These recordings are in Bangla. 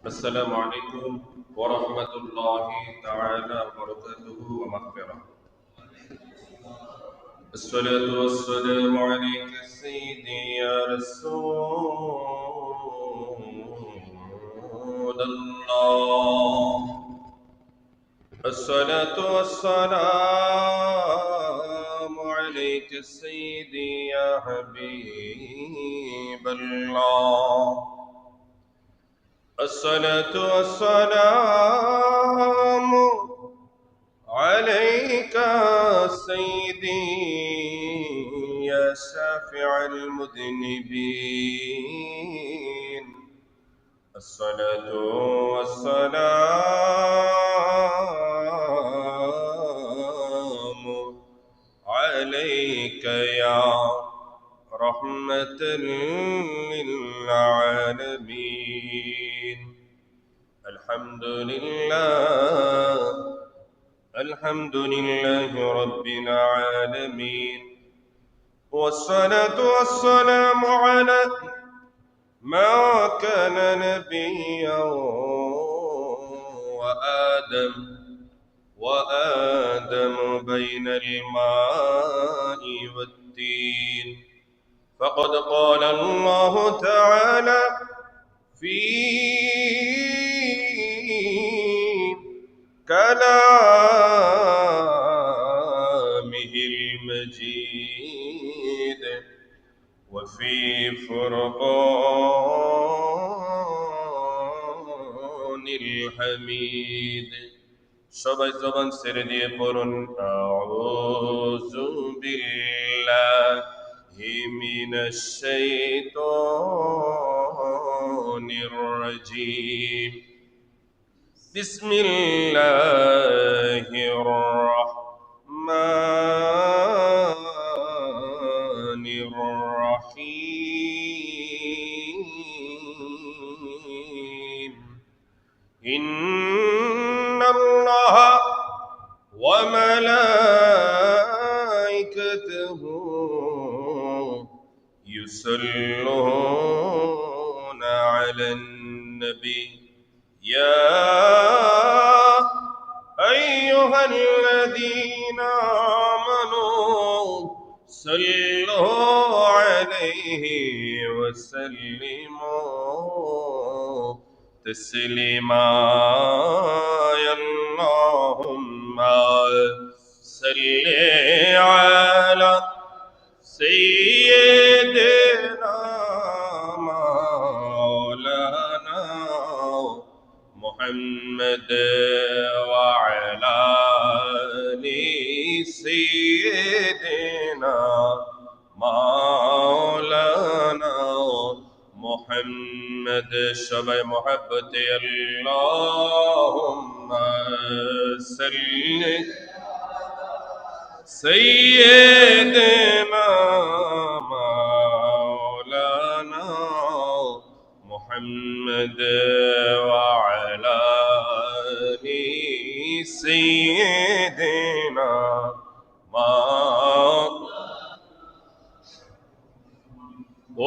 السلام عليكم ورحمة الله تعالى وبركاته ومغفرة. الصلاة والسلام عليك سيدي يا رسول الله. الصلاة والسلام عليك سيدي يا حبيب الله. الصلاة والسلام عليك سيدي يا شافع المذنبين. الصلاة والسلام عليك يا رحمة للعالمين. الحمد لله رب العالمين، والصلاة والسلام على ما كان نبيا وآدم بين الماء والدين. فقد قال الله تعالى في كلامه المجيد وفي فرقان الحميد. সবাই জবান ছেড়ে দিয়ে পড়ুন আউযু বিল্লাহি মিনাশ শাইতানির রাজীম। بسم الله الرحمن الرحيم. إن الله وملائكته يصلون على النبي يا أيها الذين آمنوا صلوا عليه وسلموا تسليما. اللهم صل على سيدنا مولانا محمد وعلى آل سيدنا مولانا محمد شبه محبت اللهم صل سيدنا مولانا محمد وعلى آل سيدنا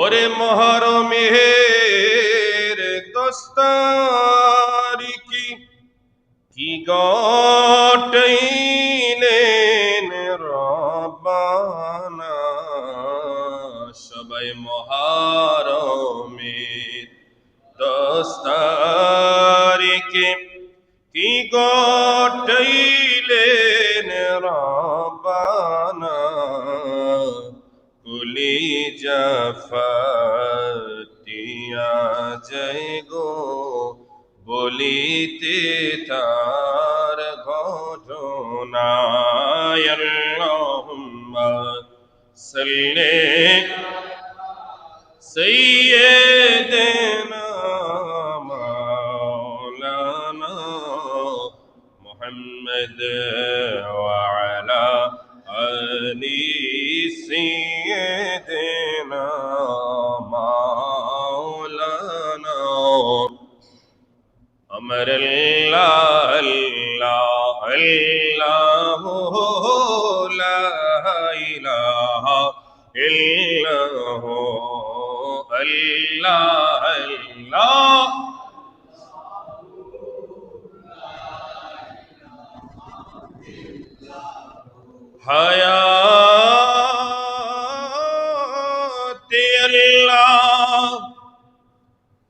ওরে মহরমের 10 তারিখে কি গটাইলেন রব্বানা। সবাই মহরমের 10 তারিখে কি গটাইলেন রব্বানা। কলিজা ফাটিয়া যায় গো বলিতে তার ঘটনা। আল্লাহুম্মা সাল্লি সাইয়্যিদিনা মাওলানা মুহাম্মদ ওয়া আলা আলি সাইয়্যিদিনা মাওলানা। أمر الله الله الله لا إله إلا هو الله الله হায়াতে আল্লাহ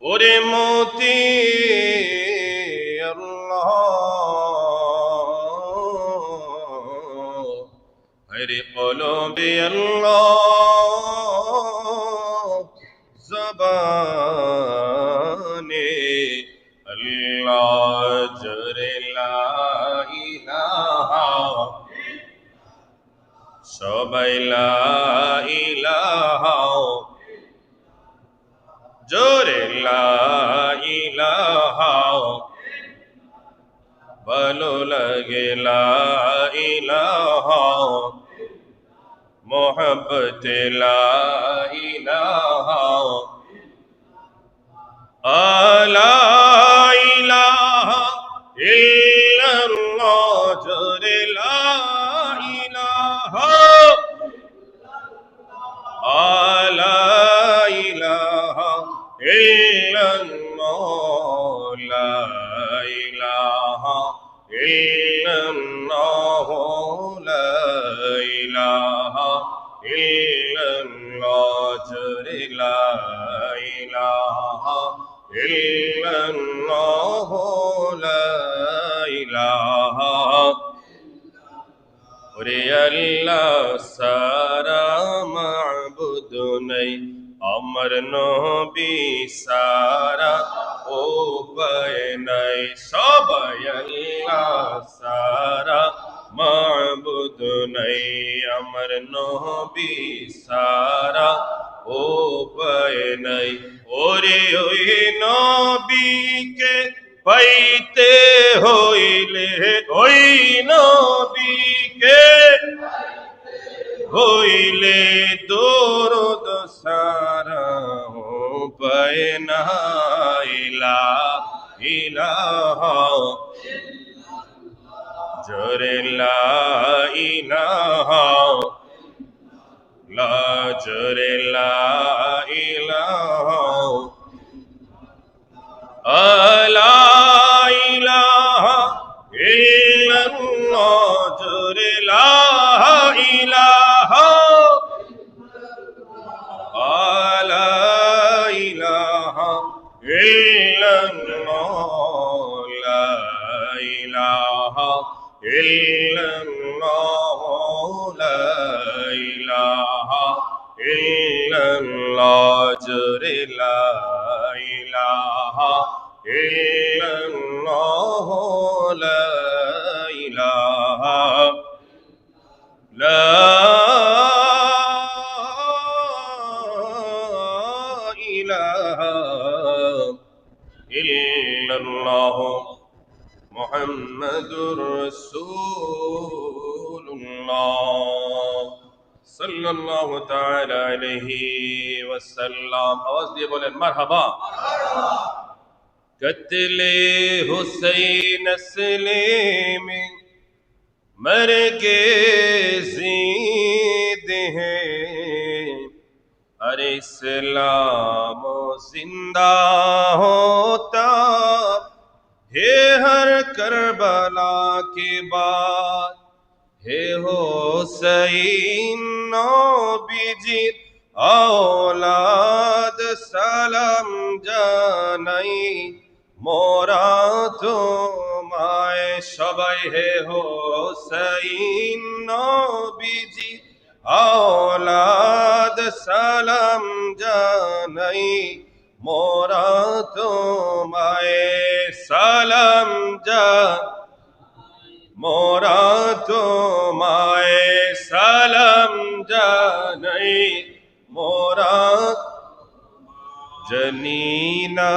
ওরে মতি আল্লাহ হরে কলবে আল্লাহ জবানে আল্লাহ জরে লা ইলাহা সবাই লা ইলাহা জোরে লা ইলাহা ভালো লাগে লা ইলাহা মোহব্বত লা ইলাহা আলা ইলাহা ইল্লাল্লাহ জোরে লা ইলাহা আলা ইলাহা ইল্লাল্লাহ লা ইলাহা ইল্লাল্লাহ লা ইলাহা ইল্লাল্লাহ জোরে লা ইলাহা ইল্লাল্লাহ লা ইলাহা ওরে আল্লাহ সারা মাবুদ নাই আমার নবী সারা উপায় নাই সবাই আল্লাহ সারা মাবুদ নাই আমার নবী সারা উপায় নাই ওরে ওই নবীকে পাইতে হইলে ওই নবীকে হইলে দরদ সারা উপায় না ইলাহা জোরে লা ইলাহা লা জোরে লা ইলাহা আলা ইলাহা ইল্লাল্লাহ জোরে লা ইলাহা আলা ইলাহা ইল্লাল্লাহ লা ইলাহা ইল্লাল্লাহ লা ইলাহা ইল্লাল্লাহ জোরে লা ইলাহা ইল্লাল্লাহ লা ইলাহা লা ইলাহা ইল্লাল্লাহ মুহাম্মাদুর রাসূলুল্লাহ সাল্লাল্লাহু তাআলা আলাইহি ওয়াসাল্লাম আওয়াজ দিয়ে বলেন মারহাবা কতলে হুসাইন আসলে में मर के जीद हैं अरे इस्लाम जिंदा होता है हर करबला के बाद हे हुसैन नबीजी औलाद सलाम জানাই মোরা তোমায় সবাই হে হোসাইন নবীজি औलाद সালাম জানাই মোরা তোমায় সালাম মোরা তোমায় সালাম জানাই মোরা জানিনা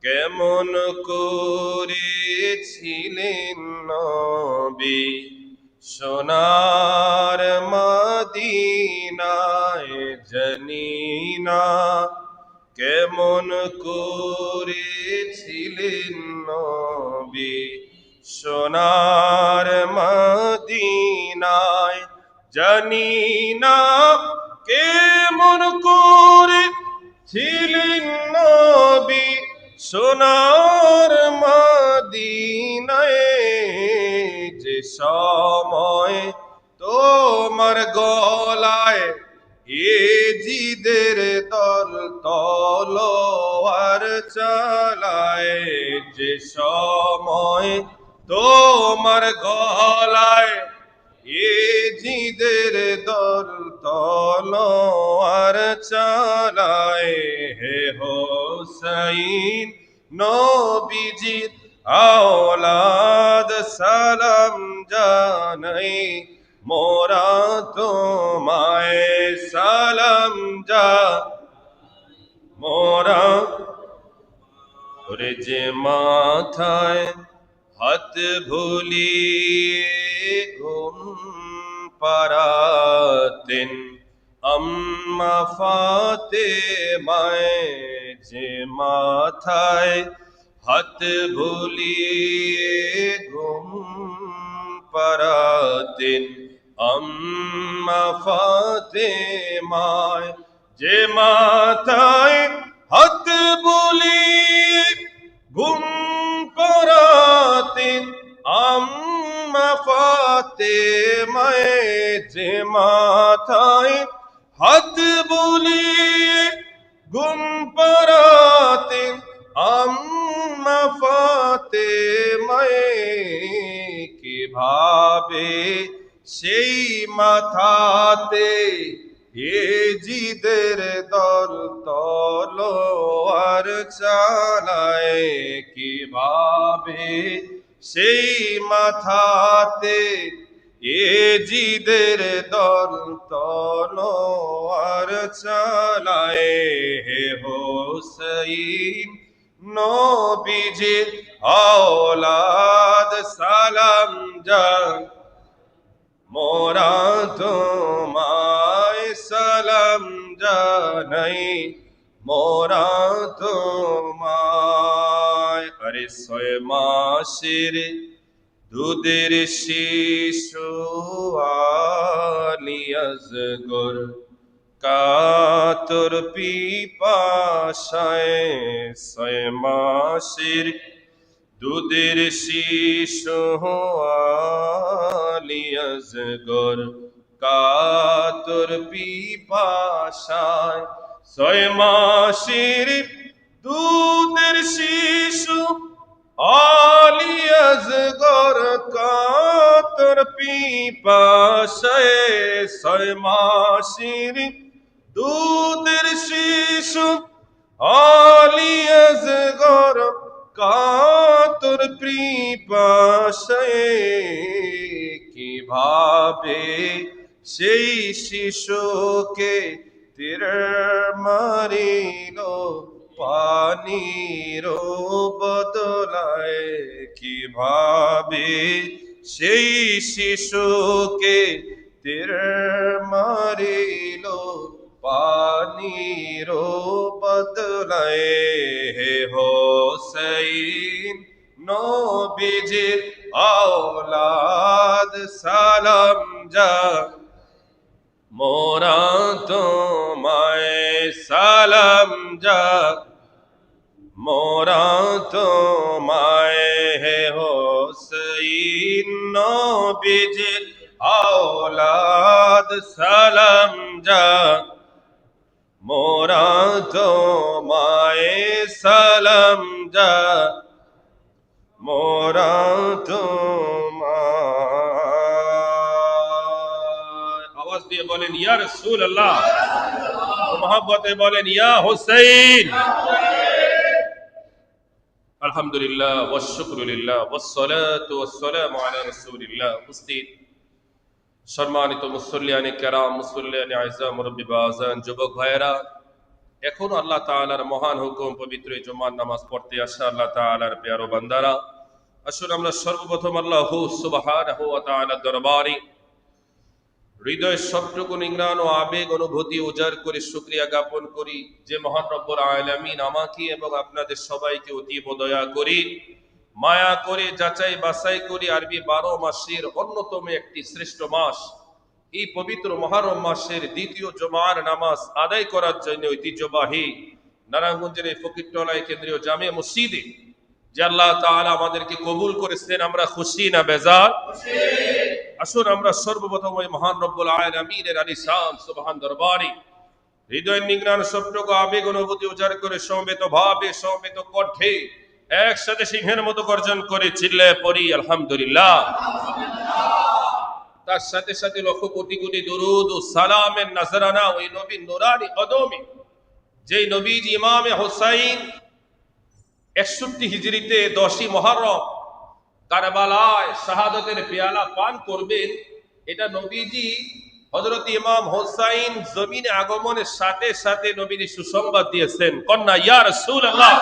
কেমন করেছিলেন নবী সোনার মদিনায় জানিনা কেমন করেছিলেন নবী সোনার মদিনায় জানিনা কেমন করে ছিলেন নবী সোনার মদিনায় যে সময় তো তোমার গলায় এ জিদের দল তলোয়ার চালায়, যে সময় তোমার গলায় এ জিদের দল তলোয়ার চালায়, হে হোসাইন নবীজির আওলাদ সালাম জানাই, মোরা তোমায় সালাম মোরা। ওরে যে মাথায় হাত ভুলিয়ে ঘুম পাড়াতেন আম্মা ফাতেমায়, যে মাথায় হাত ভুলিয়ে ঘুম পাড়াতেন আম্মা ফাতেমায়, যে মাথায় হাত বুলিয়ে ঘুম পড়াতেন আম্মা ফাতেমায়, যে মাথায় হাত বুলিয়ে ঘুম পড়াতেন আম্মা ফাতেমায়, কিভাবে সেই মাথাতে এ জিদের দল তলোয়ার চালায়, কিভাবে সেই মাথাতে এ জিদের দল তলোয়ার চালায়, হে হোসাইন নবীজির আওলাদ সালাম জান, মোরা তোমায় সালাম জানাই, মোরা তোমায়। আরে 6 মাসের দুধের শিশু আলী আজগর কাতর পিপাসায়, 6 মাসের দুধের শিশু আলী আজগর কাতর পিপাসায়, 6 মাসের দুধের শিশু আলী আজগর কাতর পিপাসায়, 6 মাসের দুধের শিশু আলী আজগর কাতর পিপাসায়, কিভাবে সেই শিশুকে তীর মারিল পানির বদলায়, কিভাবে সেই শিশুকে তীর মারিল পানির বদলায়, হে হোসাইন নবীজির আওলাদ সালাম জান, মোরা তোমায় সালাম জান, মোরা তোমায়, হে হোসাইন নবীজির আওলাদ সালাম জান, মোরা তোমায় সালাম জান, মোরা তোমায়। আওয়াজ দিয়ে বলেন ইয়া রাসূলুল্লাহ, মহব্বতে বলেন ইয়া হুসাইন। আলহামদুলিল্লাহ ওয়া শুকরুলিল্লাহ ওয়াস সালাতু ওয়াস সালামু আলা রাসূলিল্লাহ। উপস্থিত সম্মানিত মুসল্লিয়ানে কেরাম, মুসল্লিয়ানে আযম, মুরব্বি বাজান, যুবক ভাইয়েরা, এখন আল্লাহ তাআলার মহান হুকুম পবিত্র জুমার নামাজ পড়তে আসা আল্লাহ তাআলার প্রিয় বান্দারা, আসুন আমরা সর্বপ্রথম আল্লাহ সুবহানাহু ওয়া তাআলার দরবারে হৃদয়ের সবটুকু নিংড়ানো আবেগ অনুভূতি উজাড় করে শুকরিয়া জ্ঞাপন করি, যে মহান রব্বুল আলামিন আমাকে এবং আপনাদের সবাইকে অতীব দয়া করি, মায়া করে, যাচাই বাছাই করে আরবি 12 মাসের অন্যতম একটি শ্রেষ্ঠ মাস এই পবিত্র মুহররম মাসের দ্বিতীয় জুমার নামাজ আদায় করার জন্য ঐতিহ্যবাহী নারায়ণগঞ্জের এই ফকিরতলায় কেন্দ্রীয় জামে মসজিদে যে আল্লাহ তাআলা আমাদেরকে কবুল করেছেন, আমরা খুশি না বেজার? আসুন আমরা সর্বপ্রথম ওই মহান রব্বুল আলামিনের আলিশান সুবহান দরবারে হৃদয় নিগ্রান সবটুকু আবেগ অনুভূতি উজাড় করে সমবেত ভাবে সমবেত কণ্ঠে একসাথে সিংহের মতো গর্জন করে চিল্লায় পড়ি আলহামদুলিল্লাহ। তার সাথে সাথে লক্ষ কোটি কোটি দরুদ ও সালামের নাজরানা ওই নবীর নুরানি কদমে, যেই নবীজি ইমামে হুসাইন 61 হিজরিতে 10ই মুহররম কারবালায় শাহাদাতের পেয়ালা পান করবেন। এটা নবীজি হযরত ইমাম হুসাইন জমিনে আগমনের সাথে সাথে নবীজি সুসংবাদ দিয়েছেন। কন্যা ইয়া রাসূলুল্লাহ।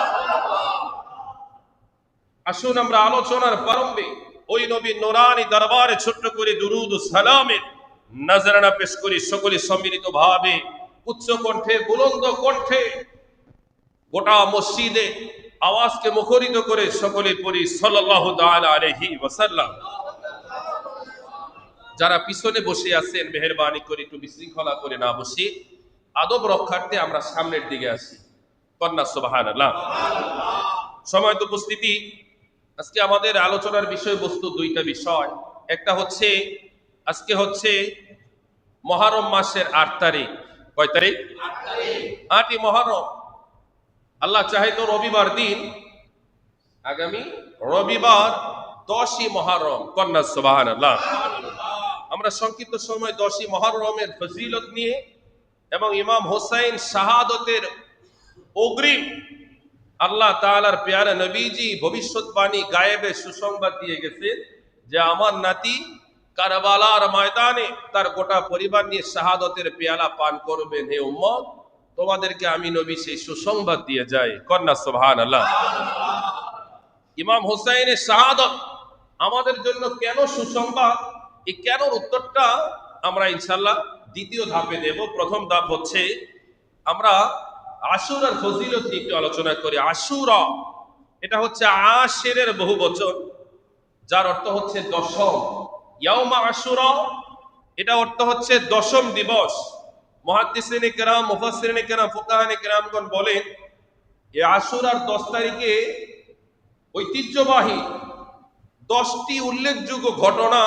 আসুন আমরা আলোচনার প্রারম্ভে ওই নবীর নুরানি দরবারে ছোট্ট করে দুরুদ ও সালামের নজরানা পেশ করি সকলে সম্মিলিত ভাবে উচ্চ কণ্ঠে বুলন্দ কণ্ঠে গোটা মসজিদে আওয়াজকে মুখরিত করে সকলে পড়ি সাল্লাল্লাহু তাআলা আলাইহি ওয়াসাল্লাম। যারা পিছনে বসে আছেন মেহেরবানি করে একটু বিশৃঙ্খলা করে না বসে আদব রক্ষার্থে আমরা সামনের দিকে আসি। কন্যা সুবহানাল্লাহ। সময় তো উপস্থিতি, আজকে আমাদের আলোচনার বিষয়বস্তু দুইটা বিষয়। একটা হচ্ছে আজকে হচ্ছে মুহররম মাসের 8 তারিখ। কয় তারিখ? 8ই মুহররম। আল্লাহ চাহে তো রবিবার দিন, আগামী রবিবার 10ই মুহররম। কন্যা সুবহানাল্লাহ। আমরা সংক্ষিপ্ত সময় 10ই মুহররমের ফজিলত নিয়ে এবং ইমাম হুসাইন শাহাদতের অগ্রিম আল্লাহ তাআলার প্যারা নবীজি ভবিষ্যৎবাণী গায়েবে সুসংবাদ দিয়ে গেছে যে আমার নাতি কারবালার ময়দানে তার গোটা পরিবার নিয়ে শাহাদতের পেয়ালা পান করবেন। হে উম্মত, তোমাদেরকে আমি নবী সেই সুসংবাদ দিয়ে যাই। কন্যা সুবহানাল্লাহ। ইমাম হুসাইনের শাহাদত আমাদের জন্য কেন সুসংবাদ, এই কেন উত্তরটা আমরা ইনশাআল্লাহ দ্বিতীয় ধাপে দেব। প্রথম ধাপ হচ্ছে আমরা আশুরার ফজিলত নিয়ে একটু আলোচনা করি। আশুরা এটা হচ্ছে আশিরের বহু বচন, যার অর্থ হচ্ছে দশম। ইয়াউমা আশুরা এটা অর্থ হচ্ছে দশম দিবস। মুহাদ্দিসিনে কেরাম, মুফাসসিরিনে কেরাম, ফুকাহায়ে কেরামগণ বলেন এই আশুরার 10 তারিখে ঐতিহ্যবাহী 10টি উল্লেখযোগ্য ঘটনা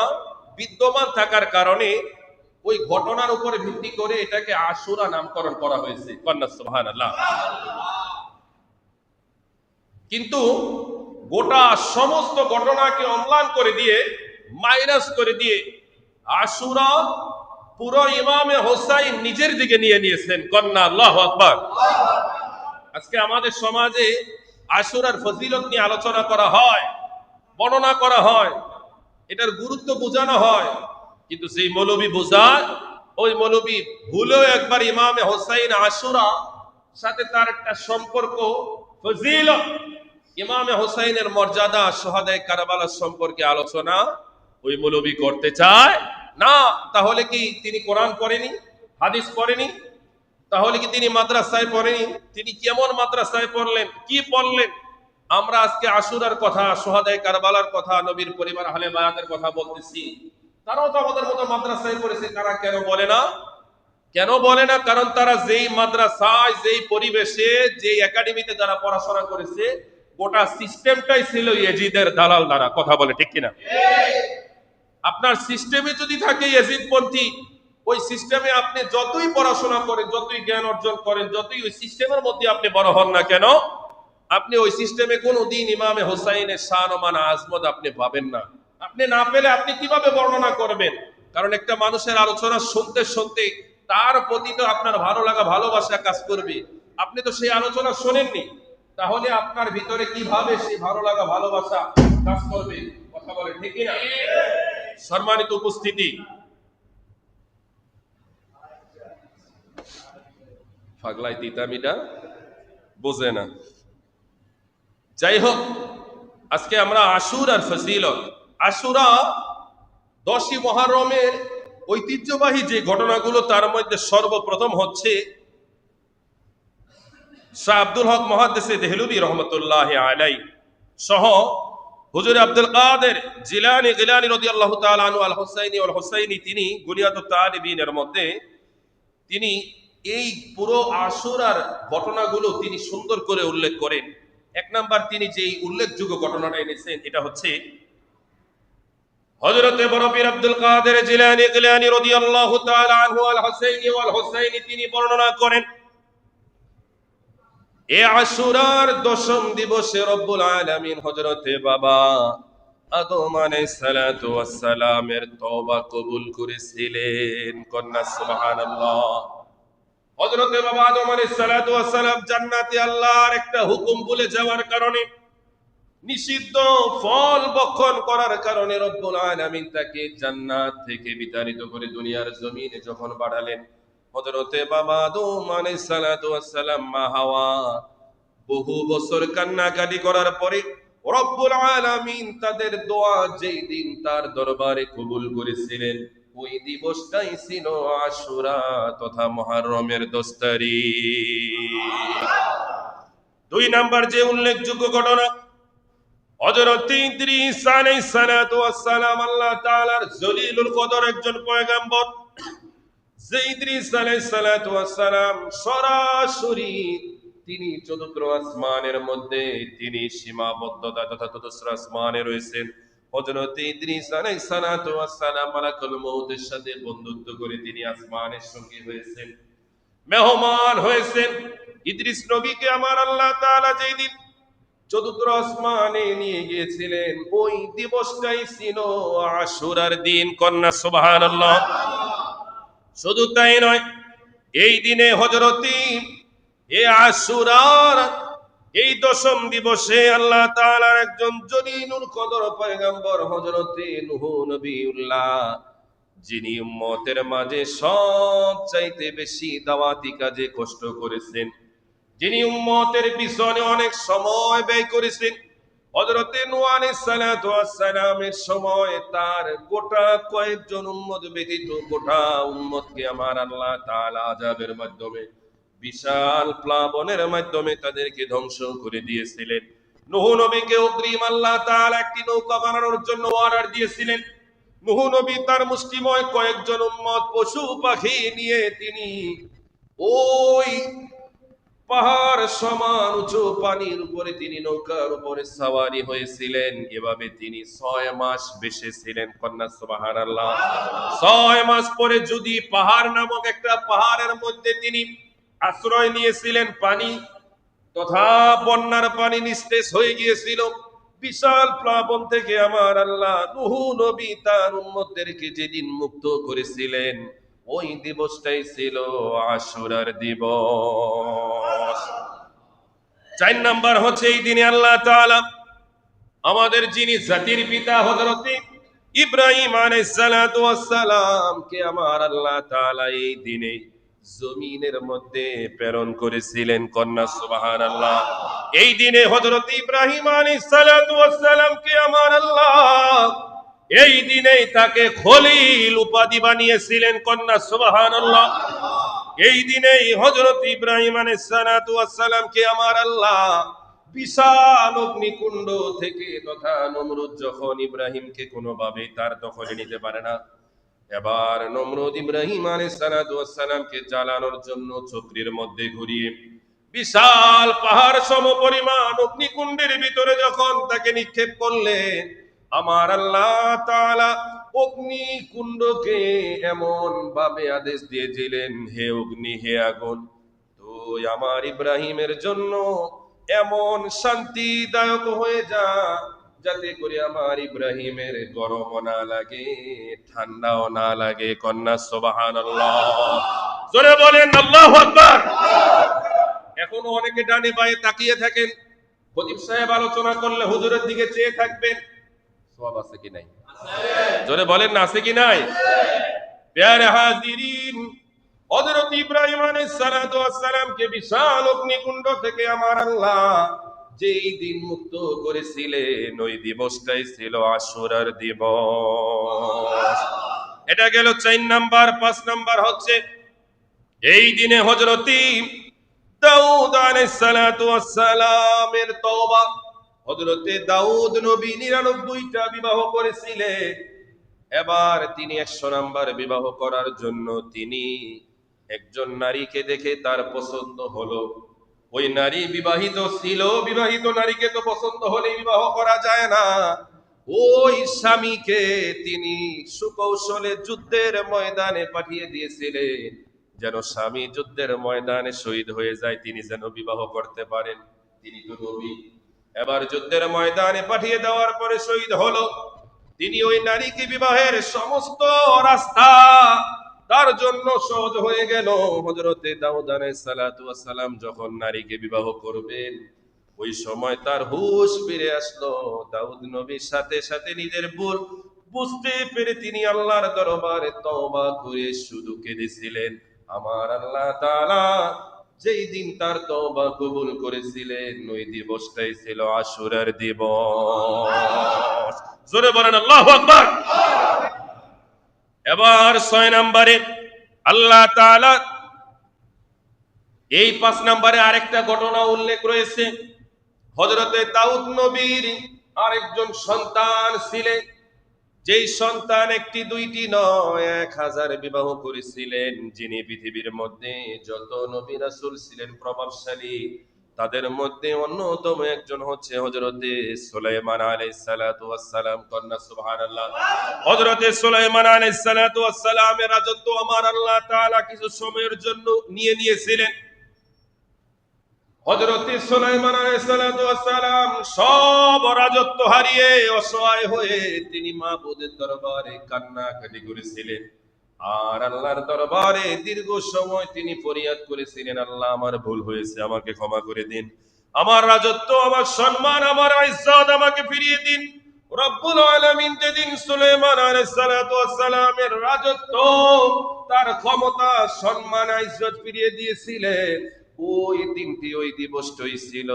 বিদ্যমান থাকার কারণে ওই ঘটনার উপরে ভিত্তি করে এটাকে আশুরা নামকরণ করা হয়েছে। কন্যা সুবহানাল্লাহ। কিন্তু গোটা সমস্ত ঘটনাকে অম্লান করে দিয়ে, মাইনাস করে দিয়ে আশুরা পুরো ইমামে হুসাইন নিজের দিকে নিয়ে নিয়েছেন। কন্যা আল্লাহু আকবার। আজকে আমাদের সমাজে আশুরার ফজিলত নিয়ে আলোচনা করা হয়, বর্ণনা করা হয়, এটার গুরুত্ব বোঝানো হয়, কিন্তু সেই মৌলবী বোঝায় ওই মৌলবী ভুলেও একবার ইমামে হুসাইন আশুরা সাথে তার একটা সম্পর্ক ফজিলত, ইমামে হুসাইনের মর্যাদা, শুহাদায়ে কারবালার সম্পর্কে আলোচনা ওই মৌলবী করতে চায় না। তাহলে কি তিনি কোরআন পড়েনি, হাদিস পড়েনি? তাহলে কি তিনি মাদ্রাসায় পড়েনি? তিনি কেমন মাদ্রাসায় পড়লেন, কি পড়লেন? আমরা আজকে আশুরার কথা, শুহাদায়ে কারবালার কথা, নবীর পরিবার আহলে বায়াতের কথা বলতেছি। তারাও তো আমাদের মতো মাদ্রাসায় পড়েছে। তারা কেন বলে না? কেন বলে না? কারণ তারা যেই মাদ্রাসায়, যেই পরিবেশে, যেই একাডেমিতে যারা পড়াশোনা করেছে, গোটা সিস্টেমটাই ছিল ইয়াজিদের দালাল দ্বারা। কথা বলে ঠিক কিনা? আপনার সিস্টেমে যদি থাকে ইয়াজিদপন্থী, ওই সিস্টেমে আপনি যতই পড়াশোনা করেন, যতই জ্ঞান অর্জন করেন, যতই ওই সিস্টেমের মধ্যে আপনি বড় হন না কেন, আপনি ওই সিস্টেমে কোনোদিন ইমামে হুসাইনের শান ও মান আজমত আপনি পাবেন না। আপনি না পেলে আপনি কিভাবে বর্ণনা করবেন? কারণ একটা মানুষের আলোচনা শুনতে শুনতে তার প্রতি তো আপনার ভালো লাগা, ভালোবাসা কাজ করবে। আপনি তো সেই আলোচনা শোনেননি, তাহলে আপনার ভিতরে কিভাবে সেই ভালো লাগা, ভালোবাসা কাজ করবে? কথা বলে ঠিক কিনা? সম্মানিত উপস্থিতি, পাগলাই তিতামিটা বোঝে না। যাই হোক, আজকে আমরা আশুরার ফজিলত, আশুরা 10ই মুহররমের ঐতিহ্যবাহী যে ঘটনাগুলো, তার মধ্যে সর্বপ্রথম হচ্ছে শাহ আব্দুল হক মুহাদ্দিসে দেহলভী রহমতুল্লাহি আলাইহি সহ হুজুর আব্দুল কাদের জিলানী রাদিয়াল্লাহু তাআলা আনহু আল হুসাইনি তিনি গুনিয়াতুত তালিবিনের মধ্যে তিনি এই পুরো আশুরার ঘটনাগুলো তিনি সুন্দর করে উল্লেখ করেন। এক নাম্বার তিনি যেই উল্লেখযোগ্য ঘটনাটা এনেছেন, এটা হচ্ছে হযরতে বড় পীর আব্দুল কাদের জিলানী রাদিয়াল্লাহু তাআলা আনহু আল হুসাইনি তিনি বর্ণনা করেন, এ আশুরার দশম দিবসে রব্বুল আলামিন হযরতে বাবা আদম আলাইহিস সালাতু ওয়াস সালামের তওবা কবুল করেছিলেন। কন্যা সুবহানাল্লাহ। হযরতে বাবা আদম আলাইহিস সালাতু ওয়াস সালাম জান্নাতে আল্লাহর একটা হুকুম ভুলে যাওয়ার কারণে, নিষিদ্ধ ফল ভক্ষণ করার কারণে রব্বুল আলামিন তাকে জান্নাত থেকে বিতাড়িত করে দুনিয়ার জমিনে যখন পাঠালেন, হযরতে বাবা আদম আলাইহিস সালাতু ওয়াস সালাম মা হাওয়া বহু বছর কান্নাকাটি করার পরে রব্বুল আলামিন তাদের দোয়া যেই দিন তার দরবারে কবুল করেছিলেন, ওই দিবসটাই ছিল আশুরা তথা মুহররমের 10 তারিখ। দুই নাম্বার যে উল্লেখযোগ্য ঘটনা, হযরত ইদ্রিস আলাইহিস সালাতু ওয়াস সালাম আল্লাহ তাআলার জলিলুল কদর একজন পয়গম্বর। যে ইদ্রিস আলাইহিস সালাতু ওয়াস সালাম সরাসরি তিনি চতুর্থ আসমানের মধ্যে তিনি সীমাবদ্ধতা তথা চতুর্থ আসমানে রয়েছেন। হযরত ইদ্রিস আলাইহিস সালাতু ওয়াস সালাম মালাকুল মউতের সাথে বন্ধুত্ব করে তিনি আসমানের সঙ্গী হয়েছেন, মেহমান হয়েছেন। ইদ্রিস নবীকে আমার আল্লাহ তাআলা যেই দিন চতুর্থ আসমানে নিয়ে গিয়েছিলেন, ওই দিবসটাই ছিল আশুরার দিন। কন্যা সুবহানাল্লাহ। শুধু তাই নয়, এই দিনে হযরতি এ আশুরার এই দশম দিবসে আল্লাহ তাআলার একজন জলিলুল কদর পয়গম্বর হযরতে নূহ নবিউল্লাহ, যিনি উম্মতের মাঝে সবচাইতে বেশি দাওয়াতি কাজে কষ্ট করেছেন, যিনি উম্মতের পিছনে অনেক সময় ব্যয় করেছেন, হযরতে নূহ আলাইহিস সালাতু ওয়াস সালামের সময় তার গোটা কয়েকজন উম্মত ব্যতীত গোটা উম্মতকে আমার আল্লাহ তাআলা আযাবের মাধ্যমে, বিশাল প্লাবনের মাধ্যমে তাদেরকে ধ্বংস করে দিয়েছিলেন। নূহ নবীকে অগ্রিম আল্লাহ তাআলা একটি নৌকা বানানোর জন্য অর্ডার দিয়েছিলেন। নূহ নবী তার মুষ্টিময় কয়েকজন উম্মত পশু পাখি নিয়ে তিনি ওই পাহাড় সমান উঁচু পানির উপরে তিনি নৌকার উপরে সওয়ারি হয়েছিলেন। এভাবে তিনি 6 মাস বেঁচেছিলেন। কন্যা সুবহানাল্লাহ। 6 মাস পরে যদি পাহাড় নামক একটা পাহাড়ের মধ্যে তিনি আশ্রয় নিয়েছিলেন, পানি তথা বন্যার পানি নিস্তেজ হয়ে গিয়েছিল। বিশাল প্লাবন থেকে আমার আল্লাহ নূহ নবী তার উম্মতদেরকে যেদিন মুক্ত করেছিলেন, ওই দিবসটাই ছিল আশুরার দিবস। 4 নাম্বার হচ্ছে, এই দিনে আল্লাহ তাআলা আমাদের যিনি জাতির পিতা হযরত ইব্রাহিম আলাইহিস সালাতু ওয়াস সালাম কে আমার আল্লাহ তাআলা এই দিনে জমিনের মধ্যে প্রেরণ করেছিলেন। কন্যা সুবহানাল্লাহ। এই দিনে হযরত ইব্রাহিম আলাইহিস সালাতু ওয়াস সালাম কে আমার আল্লাহ এই দিনেই তাকে খলিল উপাধি বানিয়েছিলেন। কন্যা সুবহানাল্লাহ। এই দিনেই হযরত ইব্রাহিম আলাইহিস সালাতু ওয়াস সালাম কে আমার আল্লাহ বিশাল অগ্নিকুণ্ড থেকে তথা নমরুদ যখন ইব্রাহিমকে কোনোভাবে তার দখলে নিতে পারে না, এবার নমরুদ ইব্রাহিম আলাইহিস সালাতু ওয়াস সালামকে জ্বালানোর জন্য চক্রের মধ্যে ঘুরিয়ে বিশাল পাহাড় সমপরিমাণ অগ্নিকুণ্ডের ভিতরে যখন তাকে নিক্ষেপ করলেন, আমার আল্লাহ তাআলা অগ্নিকুণ্ডকে এমন ভাবে আদেশ দিয়েছিলেন, হে অগ্নি, হে আগুন, তুই আমার ইব্রাহিমের জন্য এমন শান্তিদায়ক হয়ে যা, যাতে করে আমার ইব্রাহিমের গরমও না লাগে ঠান্ডাও না লাগে। কন্যা সুবহানাল্লাহ। জোরে বলেন আল্লাহু আকবার। এখনো অনেকে ডানে বায়ে তাকিয়ে থাকেন, খতিব সাহেব আলোচনা করলে হুজুরের দিকে চেয়ে থাকবেন। সওয়াব আছে কি নাই? জোরে বলেন না, আছে কি নাই? প্যারে হাজিরিন, হযরত ইব্রাহিম আলাইহিস সালাতু ওয়াস সালামকে বিশাল অগ্নিকুণ্ড থেকে আমার আল্লাহ যেই দিন মুক্ত করেছিলেন, ওই দিবসটাই ছিল আশুরার দিবস। এটা গেল 4 নাম্বার। 5 নাম্বার হচ্ছে, এই দিনে হযরত দাউদ আলাইহিস সালাতু ওয়াস সালামের তওবা। হযরত দাউদ নবী 99টা বিবাহ করেছিলেন। এবার তিনি 100 নাম্বার বিবাহ করার জন্য তিনি একজন নারীকে দেখে তার পছন্দ হলো। ওই নারী বিবাহিত ছিল, বিবাহিত নারীকে তো পছন্দ হলে বিবাহ করা যায় না। ওই স্বামীকে তিনি সুকৌশলে যুদ্ধের ময়দানে পাঠিয়ে দিয়েছিলেন, যেন স্বামী যুদ্ধের ময়দানে শহীদ হয়ে যায়, তিনি যেন বিবাহ করতে পারেন। তিনি তো নবী। এবার যুদ্ধের ময়দানে পাঠিয়ে দেওয়ার পরে শহীদ হলো। তিনি ওই নারীকে বিবাহের সমস্ত রাস্তা তার জন্য সহজ হয়ে গেল। হযরতে দাউদ আলাইহিস সালাতু ওয়াস সালাম যখন নারীকে বিবাহ করবেন, ওই সময় তার হুঁশ ফিরে আসলো। দাউদ নবীর সাথে সাথে নিজের ভুল বুঝতে পেরে তিনি আল্লাহর দরবারে তওবা করে শুধু কেঁদেছিলেন। আমার আল্লাহ তাআলা যেই দিন তার তওবা কবুল করেছিলেন, ওই দিবসটাই ছিল আশুরার দিবস। জোরে বলেন আল্লাহু আকবার। এবার 6 নম্বরে আল্লাহ তাআলা এই 5 নম্বরে আরেকটা ঘটনা উল্লেখ রয়েছে। হযরতে দাউদ নবীর আরেকজন সন্তান ছিলেন, যেই সন্তান একটি দুইটি নয় 1000 বিবাহ করেছিলেন। যিনি পৃথিবীর মধ্যে যত নবী রাসূল ছিলেন প্রভাবশালী, তাদের মধ্যে অন্যতম একজন হচ্ছে হযরতে সুলাইমান আলাইহিস সালাতু ওয়াস সালাম। কন্যা সুবহানাল্লাহ। হযরতে সুলাইমান আলাইহিস সালাতু ওয়াস সালামের রাজত্ব আমার আল্লাহ তাআলা কিছু সময়ের জন্য নিয়েছিলেন। হযরতে সুলাইমান আলাইহিস সালাতু ওয়াস সালাম সব রাজত্ব হারিয়ে অসহায় হয়ে তিনি মাবুদের দরবারে কান্নাকাটি করেছিলেন। আর আল্লাহর দরবারে দীর্ঘ সময় তিনি ফরিয়াদ করেছিলেন, আল্লাহ আমার ভুল হয়েছে, আমাকে ক্ষমা করে দিন, আমার রাজত্ব, আমার সম্মান, আমার ইজ্জত আমাকে ফিরিয়ে দিন। রব্বুল আলামিন যেদিন সুলাইমান আলাইহিস সালাতু ওয়াস সালামের রাজত্ব, তার ক্ষমতা, সম্মান, ইজ্জত ফিরিয়ে দিয়েছিলেন, ওই দিনটি, ওই দিবসটাই ছিল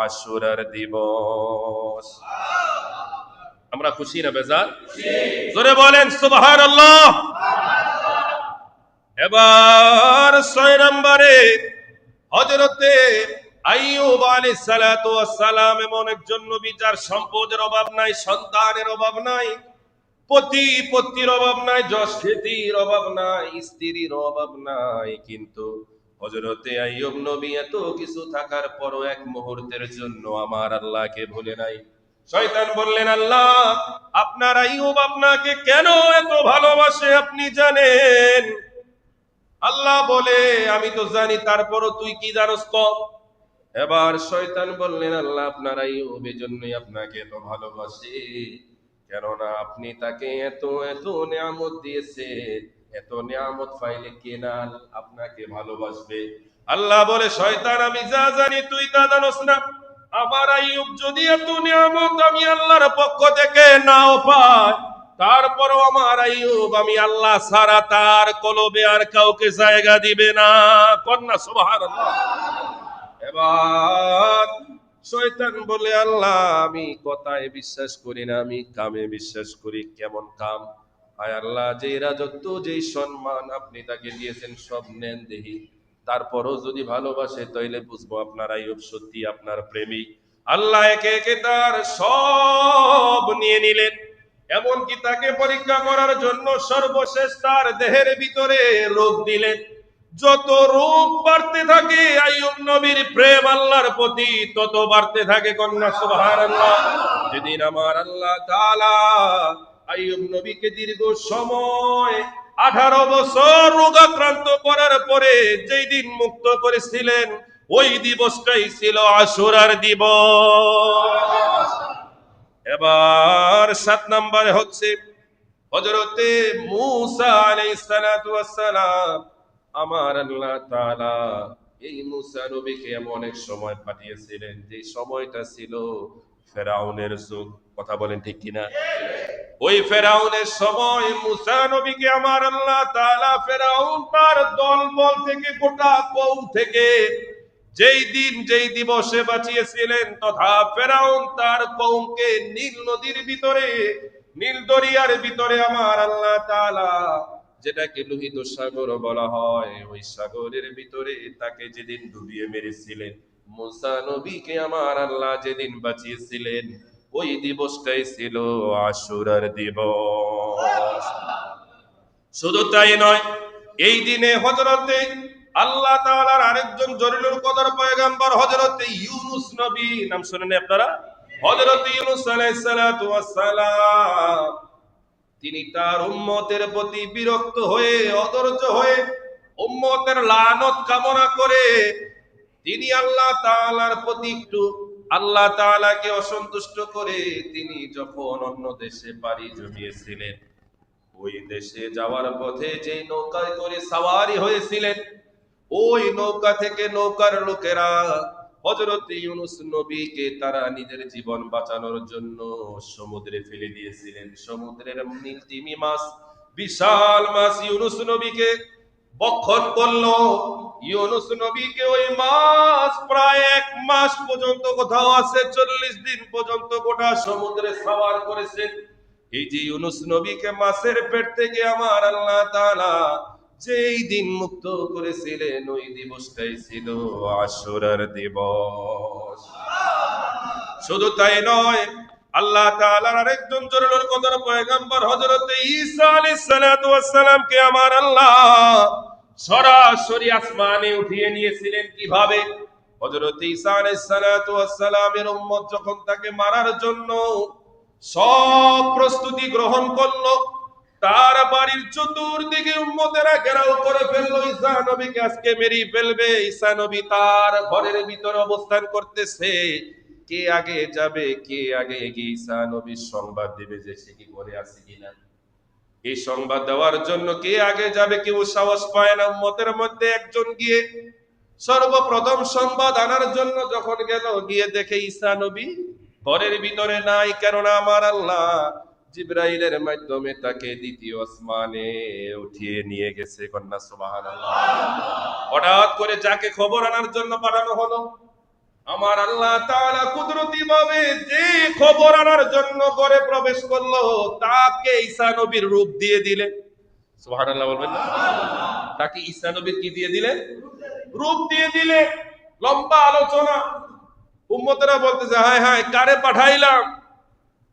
আশুরার দিবস। আমরা খুশি না বেজার? জোরে বলেন সুবহানাল্লাহ। এবার 6 নম্বরে হযরতে আইয়ুব আলাইহিস সালাতু ওয়াস সালাম এমন একজন নবী যার সম্পদের অভাব নাই, সন্তানের অভাব নাই, পতির অভাব নাই, যশ খ্যাতির অভাব নাই, স্ত্রীর অভাব নাই। কিন্তু হযরতে আইয়ুব নবী এত কিছু থাকার পরও এক মুহূর্তের জন্য আমার আল্লাহকে ভুলে নাই। শয়তান বললেন, আল্লাহ আপনার আইয়ুব আপনাকে কেন এত ভালোবাসে আপনি জানেন? আল্লাহ বলে, আমি তো জানি, তারপরও তুই কি জানোস তো? এবার শয়তান বললেন, আল্লাহ আপনার আইয়ুব এজন্যই আপনাকে এত ভালোবাসে, কেননা আপনি তাকে এত এত নিয়ামত দিয়েছেন, এত নিয়ামত পাইলে কে না আপনাকে ভালোবাসবে? আল্লাহ বলে, শয়তান আমি যা জানি তুই তা জানোস না। আমার আইয়ুব যদি এত নিয়ামত আমি আল্লাহর পক্ষ থেকে নাও পাই, তারপরও আমার আইয়ুব আমি আল্লাহ ছাড়া তার কলবে আর কাউকে জায়গা দিবে না। কন্যা সুবহানাল্লাহ। এবার শয়তান বলে, আল্লাহ আমি কথায় বিশ্বাস করি না, আমি কামে বিশ্বাস করি। কেমন কাম? আয় আল্লাহ, যেই রাজত্ব, যেই সম্মান আপনি তাকে দিয়েছেন সব নেন দেহি, তারপরও যদি ভালোবাসে তাইলে বুঝবো আপনার আইয়ুব সত্যি আপনার প্রেমিক। আল্লাহ একে একে তার সব নিয়ে নিলেন। এমনকি তাকে পরীক্ষা করার জন্য সর্বশেষ তার দেহের ভিতরে রোগ দিলেন। যত রূপ বাড়তে থাকে আইয়ুব নবীর প্রেম আল্লাহর প্রতি তত বাড়তে থাকে। কন্যা সুবহানাল্লাহ। যেদিন আমার আল্লাহ তাআলা আইয়ুব নবীকে দীর্ঘ সময় 18 বছর রোগাক্রান্ত করার পরে যেই দিন মুক্ত করেছিলেন, ওই দিবসটাই ছিল আশুরার দিবস। এবার 7 নম্বরে হচ্ছে হযরতে মূসা আলাইহিস সালাতু ওয়াস সালাম। আমার আল্লাহ তাআলা এই মূসা নবীকে এমন এক সময় পাঠিয়েছিলেন, যে সময়টা ছিল ফেরাউনের যুগ। কথা বলেন ঠিক কিনা? ওই ফেরাউনের সময় মূসা নবীকে আমার আল্লাহ তাআলা ফেরাউন তার দলবল থেকে, গোটা কওম থেকে যেই দিন যেই দিবসে বাঁচিয়েছিলেন, তথা ফেরাউন তার কওমকে নীল নদীর ভিতরে, নীল দরিয়ার ভিতরে আমার আল্লাহ তাআলা, যেটাকে লোহিত সাগর বলা হয়, ওই সাগরের ভিতরে তাকে যেদিন ডুবিয়ে মেরেছিলেন, মূসা নবীকে আমার আল্লাহ যেদিন বাঁচিয়েছিলেন, ওই দিবসটাই ছিল আশুরার দিবস। শুধু তাই নয়, এই দিনে হযরতে আল্লাহ তাআলার আরেকজন জলিলুল কদর পয়গম্বর হযরতে ইউনূস নবী, নাম শুনেন আপনারা? হযরত ইউনূস আলাইহিস সালাতু ওয়াস সালাম তিনি তার উম্মতের প্রতি বিরক্ত হয়ে অধৈর্য হয়ে উম্মতের লানত কামনা করে তিনি আল্লাহ তাআলার প্রতি একটু আল্লাহ তাআলাকে অসন্তুষ্ট করে তিনি যখন অন্য দেশে পাড়ি জমিয়েছিলেন, ওই দেশে যাওয়ার পথে যে নৌকায় করে সাওয়ারি হয়েছিলেন, ওই নৌকা থেকে নৌকার লোকেরা হযরত ইউনূস নবীকে তারা নিজের জীবন বাঁচানোর জন্য সমুদ্রে ফেলে দিয়েছিলেন। সমুদ্রের নীলতিমি মাছ, বিশাল মাছ ইউনূস নবীকে ভক্ষণ করলো। ইউনূস নবীকে ওই মাছ প্রায় 1 মাস পর্যন্ত, কোথাও আছে 40 দিন পর্যন্ত গোটা সমুদ্রে সাওয়ার করেছেন। এই যে ইউনূস নবীকে মাছের পেট থেকে আমার আল্লাহ তাআলা যেই দিন মুক্ত করেছিলেন, ওই দিবসটাই ছিল আশুরার দিবস। শুধু তাই নয়, আল্লাহ তাআলার আরেকজন জরুরুল কদর পয়গম্বর হযরত ঈসা আলাইহিস সালাতু ওয়াস সালামকে আমার আল্লাহ সরাসরি আসমানে উঠিয়ে নিয়েছিলেন। কিভাবে? হযরত ঈসা আলাইহিস সালাতু ওয়াস সালামের উম্মত যখন তাকে মারার জন্য সব প্রস্তুতি গ্রহণ করলো, তার বাড়ির চতুর্দিকে উম্মতেরা ঘেরাও করে ফেললো, ঈসা নবীকে আজকে মেরে ফেলবে। ঈসা নবী তার ঘরের ভিতরে অবস্থান করতেছে। কে আগে যাবে, কে আগে গিয়ে ঈসা নবীর সংবাদ দেবে যে সে কি ঘরে আছে কিনা। এই সংবাদ দেওয়ার জন্য কে আগে যাবে কেউ সাহস পায় না। উম্মতের মধ্যে একজন গিয়ে সর্বপ্রথম সংবাদ আনার জন্য যখন গেল, গিয়ে দেখে ঈসা নবী ঘরের ভিতরে নাই। কেননা আমার আল্লাহ জিবরাইলের মাধ্যমে তাকে দ্বিতীয় আসমানে উঠিয়ে নিয়ে গেছে। কন্যা সুবহানাল্লাহ। হঠাৎ করে যাকে খবর আনার জন্য পাঠানো হলো, আমার আল্লাহ তাআলা কুদরতি ভাবে যে খবর আনার জন্য ঘরে প্রবেশ করলো, তাকে ঈসা নবীর রূপ দিয়ে দিলেন। সুবহানাল্লাহ বলবেন না? তাকে ঈসা নবীর কি দিয়ে দিলেন? রূপ দিয়ে দিলেন। লম্বা আলোচনা। উম্মতেরা বলতেছে, হায় হায়, কারে পাঠাইলাম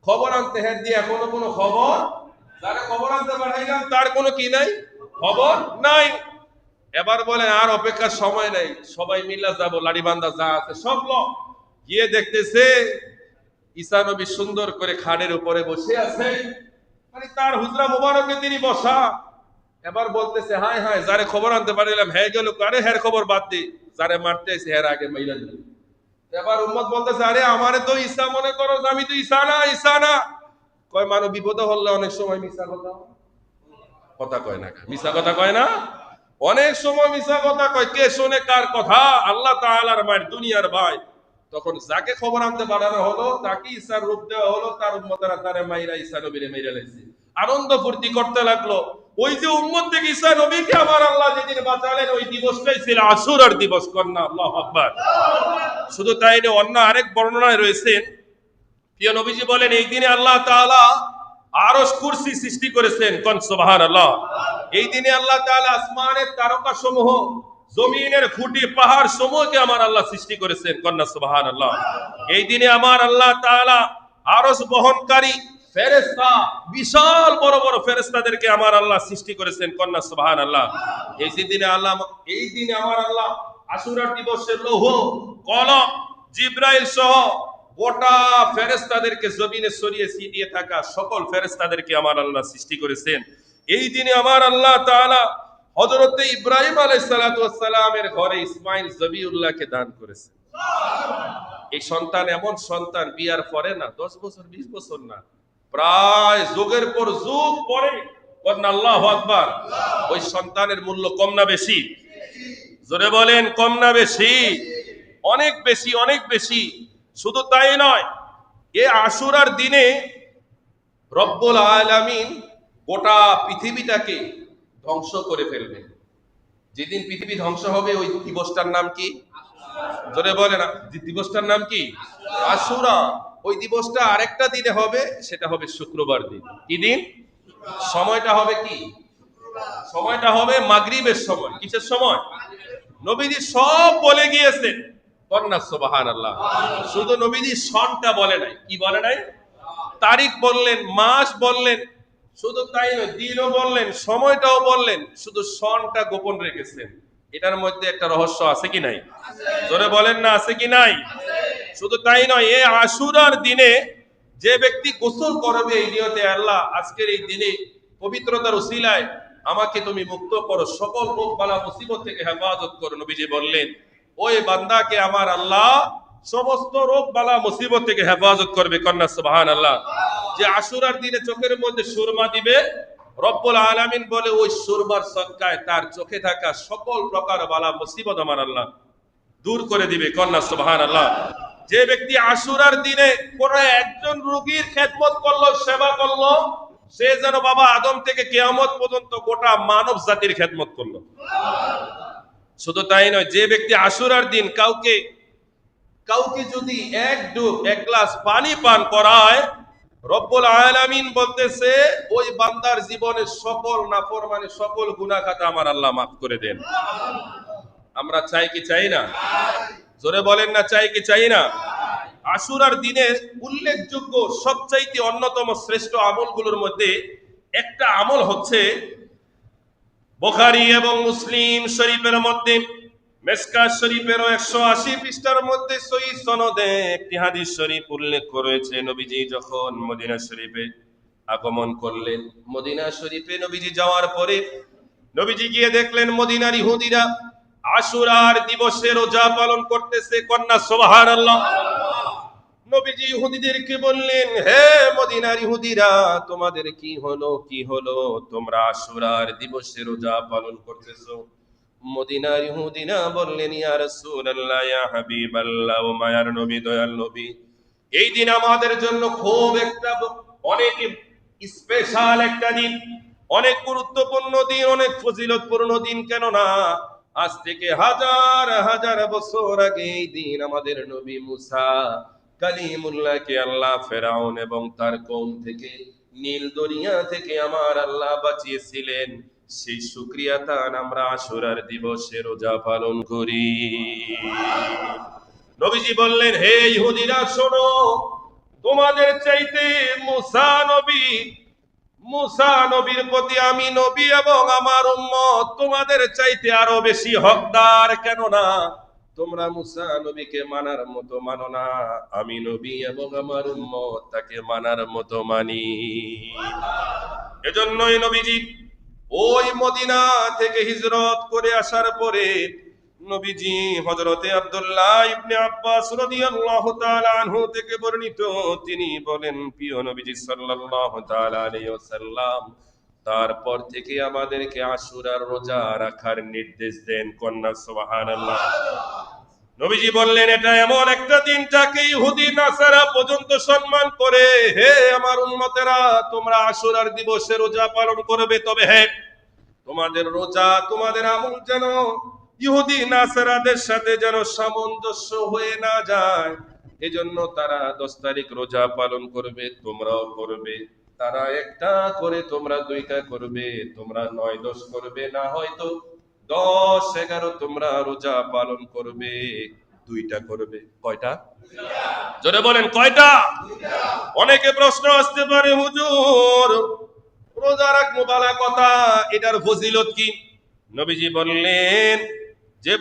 খবর আনতে? হ্যাঁ দিয়ে এখনো কোনো খবর, যারা খবর আনতে পাঠাইলাম তার কোনো কি নাই, খবর নাই। এবার বলেন আর অপেক্ষার সময় নাই, সবাই মিল্লা যাবো, লাড়িবান্ধা যা আছে সব লোক গিয়ে দেখতেছে ঈসা নবী সুন্দর করে খাটের উপরে বসে আছে, মানে তার হুজরা মুবারকে তিনি বসা। এবার বলতেছে, হায় হায়, যারে খবর আনতে পারিলাম হ্যাঁ গেল, আরে হ্যাঁ খবর বাদ দি, যারে মারতে এসে হ্যাঁ আগে মাইরা দিল। এবার উম্মত বলতেছে, আরে আমারে তো ঈসা মনে করো, আমি তো ঈসা না, ঈসা না। কয় মানব বিপদ হলে অনেক সময় মিশা কথা কথা কয় না, মিশা কথা কয় না, অনেক সময় মিশা কথা কয়। কে শোনে কার কথা? আল্লাহ তাআলার মায়ের দুনিয়ার ভাই। তখন যাকে খবর আনতে পাঠানো হলো, তাকে ঈসার রূপ দেওয়া হলো, তার উম্মতেরা তারে মাইরা ঈসা নবীরে মাইরা লাইছে, আনন্দ ফুর্তি করতে লাগলো। ওই যে উম্মত থেকে ঈসা নবীকে আমার আল্লাহ যেদিন বাঁচালেন, ওই দিবসটাই ছিল আশুরার দিবস। কন্যা আল্লাহু আকবার। শুধু তাই নয়, অন্য আরেক বর্ণনায় রয়েছেন, প্রিয় নবীজি বলেন, এই দিনে আল্লাহ তাআলা আরশ কুরসি সৃষ্টি করেছেন। কোন সুবহানাল্লাহ। এই দিনে আল্লাহ তাআলা আসমানের তারকা সমূহ, জমিনের খুঁটি পাহাড় সমূহকে আমার আল্লাহ সৃষ্টি করেছেন। কন্যা সুবহানাল্লাহ। এই দিনে আমার আল্লাহ তাআলা আরশ বহনকারী ফেরেশতা, বিশাল বড় বড় ফেরেশতাদেরকে আমার আল্লাহ সৃষ্টি করেছেন। কন্যা সুবহানাল্লাহ। এই দিনে আল্লাহ, এই দিনে আমার আল্লাহ আশুরার দিবসের লৌহ কলম জিবরাইল সহ গোটা ফেরেশতাদেরকে জমিনে ছড়িয়ে ছিটিয়ে থাকা সকল ফেরেশতাদেরকে আমার আল্লাহ সৃষ্টি করেছেন। এই দিনে আমার আল্লাহ তাআলা হযরত ইব্রাহিম আলাইহিস সালাতু ওয়াস সালামের ঘরে ইসমাঈল জবিউল্লাহকে দান করেছেন। এই সন্তান এমন সন্তান, বিয়ার পরে না 10 বছর 20 বছর না, প্রায় যুগের পর যুগ পরে। কন্যা আল্লাহু আকবার। ওই সন্তানের মূল্য কম না বেশি? জোরে বলেন, কম না বেশি? অনেক বেশি, অনেক বেশি। শুধু তাই নয়, এ আশুরার দিনে রব্বুল আলামিন গোটা পৃথিবীটাকে ধ্বংস করে ফেলবেন। যেদিন পৃথিবী ধ্বংস হবে, ওই দিবসটার নাম কি? জোরে বলেন, দিবসটার নাম কি? আশুরা। ওই দিবসটা আরেকটা দিনে হবে, সেটা হবে শুক্রবার দিন। কি দিন? সময়টা হবে কি? সময়টা হবে মাগরিবের সময়। কিসের সময়? নবীজি সব বলে গিয়েছেন। কন্যা সুবহানাল্লাহ। শুধু নবীজি সনটা বলে নাই। কি বলে নাই? তারিখ বললেন, মাস বললেন, শুধু তাই নয়, দিনও বললেন, সময়টাও বললেন, শুধু সনটা গোপন রেখেছেন। এটার মধ্যে একটা রহস্য আছে কি নাই? জোরে বলেন না, আছে কি নাই? শুধু তাই নয়, এই আশুরার দিনে যে ব্যক্তি গোসল করবে এই নিয়তে, আল্লাহ আজকের এই দিনে পবিত্রতার উসিলায় আমাকে তুমি মুক্ত করো, সকল রোগ বালা মুসিবত থেকে হেফাজত করো, নবীজি বললেন ওই বান্দাকে আমার আল্লাহ সমস্ত রোগ বালা মুসিবত থেকে হেফাজত করবে। কন্যা সুবহানাল্লাহ। যে আশুরার দিনে চোখের মধ্যে সুরমা দিবে, রব্বুল আলামিন বলে ওই সুরমার সদকায় তার চোখে থাকা সকল প্রকার বালা মুসিবত আমার আল্লাহ দূর করে দিবে। কন্যা সুবহানাল্লাহ। যে ব্যক্তি আশুরার দিনে কোন একজন রোগীর খেদমত করলো, সেবা করলো, সে যেন বাবা আদম থেকে কিয়ামত পর্যন্ত গোটা মানব জাতির খেদমত করলো। শুধু তাই নয়, যে ব্যক্তি আশুরার দিন কাউকে যদি এক গ্লাস পানি পান করায়, রব্বুল আলামিন বলতেছে ওই বান্দার জীবনের সকল নাফরমানি, সকল গুনাহ খাতা আমার আল্লাহ মাফ করে দেন। আমরা চাই কি চাই না? জোরে বলেন না, চাই কি চাই না? আশুরার দিনের উল্লেখযোগ্য সবচাইতে অন্যতম শ্রেষ্ঠ আমলগুলোর মধ্যে একটা আমল হচ্ছে বুখারী এবং মুসলিম শরীফের মধ্যে মিশকাত শরীফের 180 পৃষ্ঠার মধ্যে সহিহ সনদে একটি হাদিস শরীফ উল্লেখ করেছে। নবীজি যখন মদিনা শরীফে আগমন করলেন, মদিনা শরীফে নবীজি যাওয়ার পরে নবীজি গিয়ে দেখলেন মদিনার ইহুদিরা আশুরার দিবসে রোজা পালন করতেছে। কন্যা সুবহানাল্লাহ। নবীজি ইহুদিদেরকে বললেন, হে মদিনার ইহুদিরা, তোমাদের কি হলো তোমরা আশুরার দিবসে রোজা পালন করতেছো? মদিনার ইহুদিরা বললেন, ইয়া রাসূলুল্লাহ, ইয়া হাবিবাল্লাহ, ও মায়ার নবী, দয়াল নবী, এই দিন আমাদের জন্য খুব একটা অনেক স্পেশাল একটা দিন, অনেক গুরুত্বপূর্ণ দিন, অনেক ফজিলতপূর্ণ দিন। কেন না আজ থেকে হাজার হাজার বছর আগে এই দিন আমাদের নবী মুসা কালিমুল্লাহকে আল্লাহ ফেরাউন এবং তার কওম থেকে, নীল দরিয়া থেকে আমার আল্লাহ বাঁচিয়েছিলেন। সেই শুকরিয়া তান আমরা আশুরার দিবসে রোজা পালন করি। নবীজি বললেন, হে ইহুদিরা শোনো, তোমাদের চাইতে মুসা নবীর প্রতি আমি নবী এবং আমার উম্মত তোমাদের চাইতে আরো বেশি হকদার। কেন না তোমরা মুসা নবীকে মানার মতো মানো না, আমি নবী এবং আমার উম্মত তাকে মানার মতো মানি। এজন্যই নবীজি ওই মদিনা থেকে হিজরত করে আসার পরে নবীজি হযরতে আব্দুল্লাহ ইবনে আব্বাস রাদিয়াল্লাহু তাআলা আনহু থেকে বর্ণিত, তিনি বলেন, প্রিয় নবীজি সাল্লাল্লাহু তাআলা আলাইহি ওয়াসাল্লাম তারপর থেকে আমাদেরকে আশুরার রোজা রাখার নির্দেশ দেন। কন্যা সুবহানাল্লাহ। নবীজি বললেন, এটা এমন একটা দিন যাকে ইহুদি নাসারা পর্যন্ত সম্মান করে। হে আমার উম্মতেরা, তোমরা আশুরার দিবসে রোজা পালন করবে, তবে হ্যাঁ, তোমাদের রোজা, তোমাদের আমল যেন ইহুদি নাসারাদের সাথে যেন সামঞ্জস্য হয়ে না যায়। এজন্য তারা 10 তারিখ রোজা পালন করবে, তোমরাও করবে। তারা একটা করে, তোমরা দুইটা করবে। তোমরা 9-10 করবে, না হয়তো 10-11 তোমরা রোজা পালন করবে। দুইটা করবে। কয়টা? জোরে বলেন, কয়টা? অনেকে প্রশ্ন আসতে পারে, হুজুর রোজা রাখবো বালা কথা, এটার ফজিলত কি? নবীজি বললেন, যে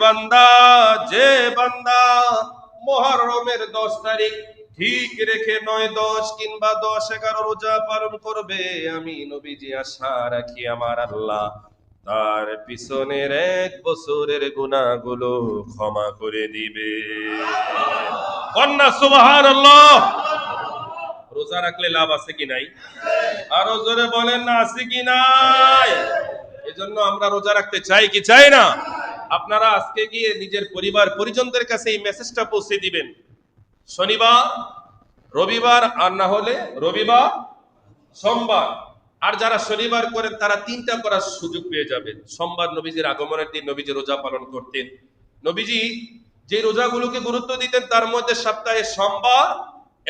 বান্দা মুহররমের 10 তারিখ ঠিক রেখে 9-10 কিংবা 10-11 রোজা পালন করবে, আমি নবীজি আশা রাখি আমার আল্লাহ তার পিছনের 1 বছরের গুনাহগুলো ক্ষমা করে দিবে। কন্যা সুবহানাল্লাহ। রোজা রাখলে লাভ আছে কি নাই? আরো জোরে বলেন না, আছে কি নাই? এজন্য আমরা রোজা রাখতে চাই কি চাই না? আপনারা আজকে গিয়ে নিজের পরিবার পরিজনদের কাছে এই মেসেজটা পৌঁছে দিবেন। শনিবার, রবিবার, আর না হলে রবিবার, সোমবার। আর যারা শনিবার করেন তারা 3টা করার সুযোগ পেয়ে যাবেন। সোমবার নবীজির আগমনের দিন নবীজি রোজা পালন করতেন। নবীজি যে রোজাগুলোকে গুরুত্ব দিতেন তার মধ্যে সপ্তাহে সোমবার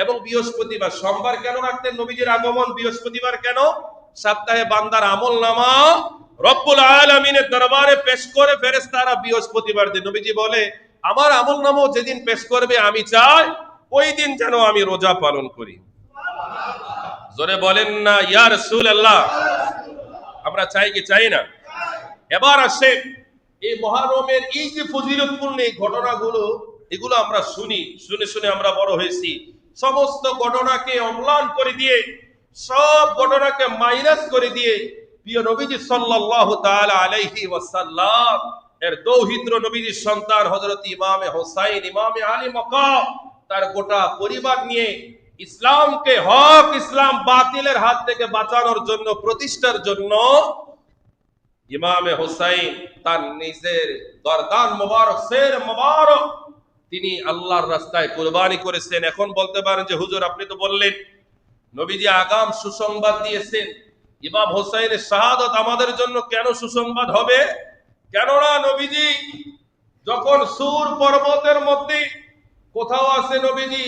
এবং বৃহস্পতিবার। সোমবার কেন রাখতেন? নবীজির আগমন। বৃহস্পতিবার কেন? সপ্তাহে বান্দার আমলনামা রব্বুল আলামিনের দরবারে পেশ করে ফেরেশতারা বৃহস্পতিবার দিন। নবীজি বলে, আমার আমলনামা যেদিন পেশ করবে আমি চাই ওই দিন যেন আমি রোজা পালন করি। জোরে বলেন না, ইয়া রাসূলুল্লাহ। আমরা চাই কি চাই না? এবার আসে এই মুহররমের এই যে ফজিলতপূর্ণ এই ঘটনাগুলো এগুলো আমরা শুনি, শুনে শুনে আমরা বড় হয়েছি। সমস্ত ঘটনাকে অম্লান করে দিয়ে, সব ঘটনাকে মাইনাস করে দিয়ে প্রিয় নবীজি সাল্লাল্লাহু তাআলা আলাইহি ওয়াসাল্লাম এর দৌহিত্র নবীজির সন্তান হযরত ইমামে হোসাইন, ইমামে আলী মাকাম, তার গোটা পরিবার নিয়ে ইসলামকে, হক ইসলাম বাতিলের হাত থেকে বাঁচানোর জন্য, প্রতিষ্ঠার জন্য ইমামে হোসাইন তার নিজের গর্দান মোবারক, শের মোবারক তিনি আল্লাহর রাস্তায় কুরবানি করেছেন। এখন বলতে পারেন যে হুজুর আপনি তো বললেন নবীজি আগাম সুসংবাদ দিয়েছেন, ইমাম হোসাইনের শাহাদাত আমাদের জন্য কেন সুসংবাদ হবে? কেননা নবীজি যখন সুর পর্বতের মধ্যে কোথাও আছে, নবীজি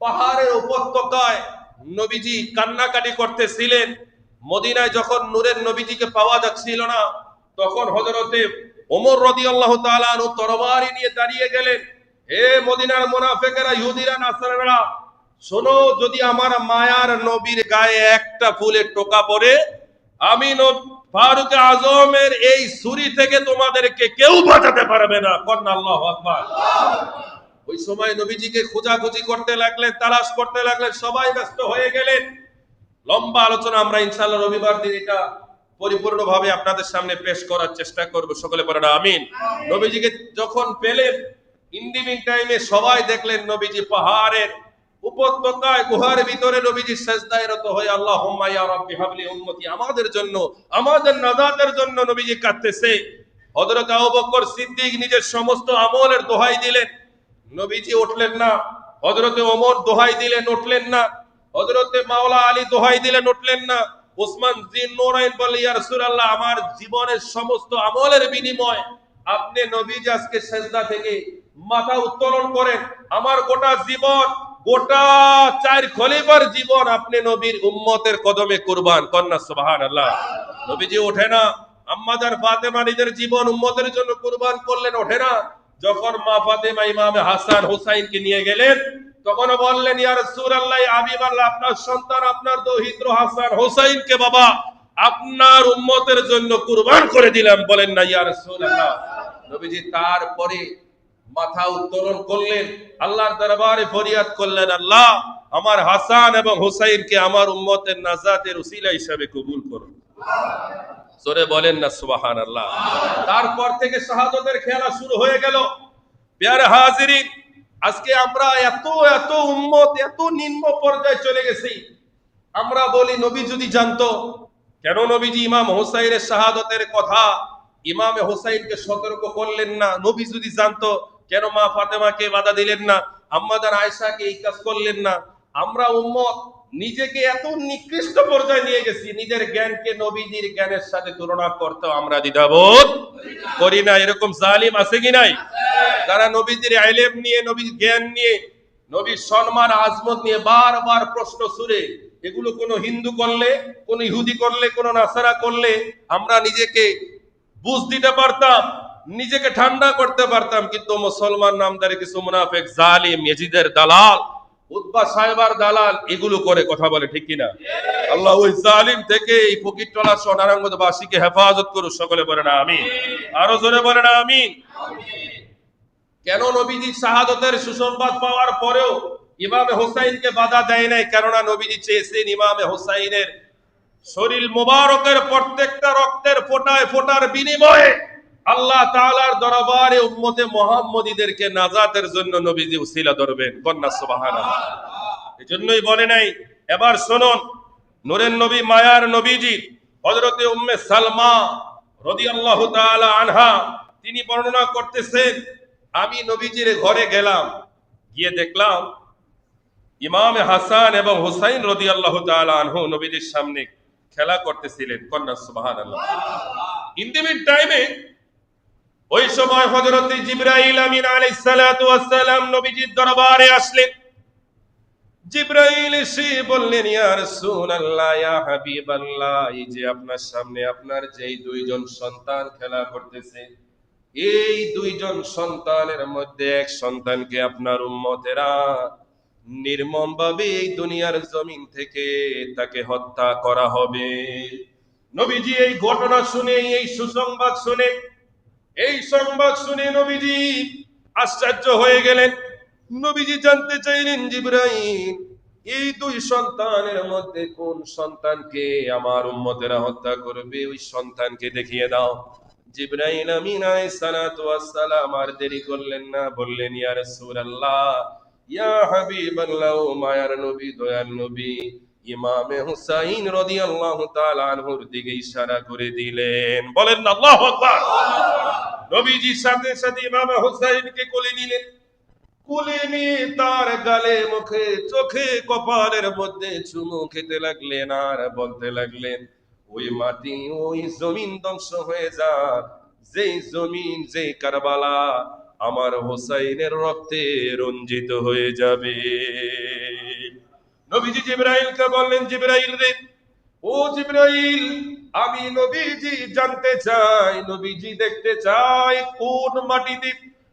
পাহাড়ের উপত্যকায় নবীজি কান্নাকাটি করতেছিলেন। মদিনায় যখন নূরের নবীজিকে পাওয়া যাচ্ছিল না, তখন হযরতে ওমর রাদিয়াল্লাহু তাআলা আনহু তরবারি নিয়ে দাঁড়িয়ে গেলেন। হে মদিনার মুনাফিকেরা, ইহুদিরা, নাসারারা, শোনো, যদি আমার মায়ার নবীর গায়ে একটা ফুলের টোকা পড়ে, আমি ফারুক আজমের এই ছুরি থেকে তোমাদেরকে কেউ বাঁচাতে পারবে না। কন্যা আল্লাহু আকবার। ওই সময় নবীজিকে খোঁজাখুঁজি করতে লাগলেন, তালাশ করতে লাগলেন, সবাই ব্যস্ত হয়ে গেলেন। লম্বা আলোচনা আমরা ইনশাআল্লাহ রবিবার দিন এটা পরিপূর্ণভাবে আপনাদের সামনে পেশ করার চেষ্টা করব। সকলে পড়েন আমিন। নবীজিকে যখন পেলেন, ইন্ডিমিং টাইমে সবাই দেখলেন নবীজি পাহাড়ের উপত্যকায় গুহার ভিতরে নবীজি সেজদায় রত হয়ে আল্লাহুম্মা ইয়া রাব্বি হাবলি উম্মতি, আমাদের জন্য, আমাদের নাজাতের জন্য নবীজি কাঁদতেছে। হযরত আবু বকর সিদ্দিক নিজের সমস্ত আমলের দোহাই দিলেন, নবীজি উঠলেন না। হযরতে ওমর দোহাই দিলেন, উঠলেন না। হযরতে মাওলা আলী দোহাই দিলেন, উঠলেন না। ওসমান জিন্নুরাইন বলে, ইয়া রাসূলুল্লাহ, আমার জীবনের সমস্ত আমলের বিনিময় আপনি নবীজি আজকে সেজদা থেকে মাথা উত্তোলন করেন, আমার গোটা জীবন, গোটা 4 খলিফার জীবন আপনি নবীর উম্মতের কদমে কুরবান। কন্যা সুবহানাল্লাহ। নবীজি ওঠে না। আম্মাজান ফাতেমা নিজের জীবন উম্মতের জন্য কুরবান করলেন, ওঠে না। যখন মা ফাতেমা ইমামে হাসান হুসাইনকে নিয়ে গেলেন, তখন বললেন, ইয়া রাসূলুল্লাহ, হাবিবাল্লাহ, আপনার সন্তান, আপনার দৌহিত্র হাসান হুসাইনকে বাবা আপনার উম্মতের জন্য কুরবান করে দিলাম। বলেন না ইয়া রাসূলুল্লাহ। নবীজি তারপরে মাথা উত্তোলন করলেন, আল্লাহর দরবারে ফরিয়াদ করলেন, আল্লাহ, আমার হাসান এবং হুসাইনকে আমার উম্মতের নাজাতের উসিলা হিসেবে কবুল করুন। জোরে বলেন না সুবহানাল্লাহ। তারপর থেকে শাহাদাতের খেলা শুরু হয়ে গেল। প্যারে হাজিরিন, আজকে আমরা এত এত উম্মত, এত নিম্ন পর্যায়ে চলে গেছি। আমরা বলি নবী যদি জানতো, কেন নবীজি ইমাম হোসাইনের শাহাদাতের কথা ইমামে হোসাইনকে সতর্ক করলেন না? নবী যদি জানতো, কেন মা ফাতেমাকে বাধা দিলেন না? আম্মাজান আয়েশাকে এই কাজ করলেন না? আমরা উম্মত নিজেকে এত নিকৃষ্ট পর্যায়ে নিয়ে গেছি, নিজের জ্ঞানকে নবীজির জ্ঞানের সাথে তুলনা করতে আমরা দ্বিধাবোধ করি না। এরকম জালিম আছে কি নাই? যারা নবীজির ইলম নিয়ে, নবীর জ্ঞান নিয়ে, নবীর সম্মান আজমত নিয়ে বারবার প্রশ্ন ছুড়ে, এগুলো কোন হিন্দু করলে, কোন ইহুদি করলে, কোন নাসারা করলে আমরা নিজেকে বুঝ দিতে পারতাম, নিজেকে ঠান্ডা করতে পারতাম। কিন্তু মুসলমান নামদারি কিছু মুনাফিক, জালিম, ইয়াজিদের দালাল, উতবা সাহেবার দালাল, এগুলো করে কথা বলে, ঠিক কিনা? আল্লাহ ওই জালিম থেকে এই ফকিরতলা সোনারাঙ্গবাসীকে হেফাজত করুন। সকলে বলে না আমিন। আরো জোরে বলে না আমিন। কেন নবীজি শাহাদাতের সুসংবাদ পাওয়ার পরেও ইমামে হোসাইনকে বাধা দেয় নাই? কেননা নবীজি চেয়েছেন ইমামে হোসাইনের শরীর মোবারকের প্রত্যেকটা রক্তের ফোঁটায় ফোঁটার বিনিময়ে আল্লাহ তাআলার দরবারে উম্মতে মুহাম্মদীদেরকে নাজাতের জন্য নবীজি উসিলা ধরবেন। কন্যা সুবহানাল্লাহ। এজন্যই বলে নাই। এবার শুনুন, নূরের নবী, মায়ার নবীজি হযরতে উম্মে সালমা রাদিয়াল্লাহু তাআলা আনহা, তিনি বর্ণনা করতেছেন, আমি নবীজির ঘরে গেলাম, গিয়ে দেখলাম ইমামে হাসান এবং হুসাইন রাদিয়াল্লাহু তাআলা আনহু নবীজির সামনে খেলা করতেছিলেন। কন্যা সুবহানাল্লাহ। ইন দ্য মিড টাইমে ওই সময় হযরত জিবরাইল আমিন আলাইহিস সালাতু ওয়াস সালাম নবীজির দরবারে আসলেন। জিবরাইল এসে বললেন, ইয়া রাসূলুল্লাহ, ইয়া হাবিবাল্লাহ, এই যে আপনার সামনে আপনার যেই দুইজন সন্তান খেলা করতেছে, এই দুইজন সন্তানের মধ্যে এক সন্তানকে আপনার উম্মতেরা নির্মম ভাবে এই দুনিয়ার জমিন থেকে তাকে হত্যা করা হবে। নবীজি এই ঘটনা শুনে, এই সুসংবাদ শুনে, এই সংবাদ শুনে নবীজি আশ্চর্য হয়ে গেলেন। নবীজি জানতে চাইলেন, জিবরাইল, এই দুই সন্তানের মধ্যে কোন সন্তানকে আমার উম্মতেরা হত্যা করবে, ওই সন্তানকে দেখিয়ে দাও। জিবরাইল আমিন আলাইহিস সালাতু ওয়াস সালাম আর দেরি করলেন না, বললেন, ইয়া রাসূলুল্লাহ, ইয়া হাবিবাল্লাহ, ও মায়ার নবী, দয়ার নবী, ইমামে হুসাইন রাদিয়াল্লাহু তাআলা আনহুর দিকে ইশারা করে দিলেন। বলেন না আল্লাহু আকবার। নবীজি সাথে সাথে ইমামে হুসাইনকে কোলে নিলেন। কোলে নিয়ে তার গালে, মুখে, চোখে, কপালের মধ্যে চুমু খেতে লাগলেন আর বলতে লাগলেন, ওই মাটি, ওই জমিন ধ্বংস হয়ে যাক, যেই জমিন, যেই কারবালা আমার হোসাইনের রক্তে রঞ্জিত হয়ে যাবে। নবীজি জিবরাইলকে বললেন, জিবরাইল রে, ও জিবরাইল, আমি নবীজি জানতে চাই, নবীজি দেখতে চাই, কোন মাটিতে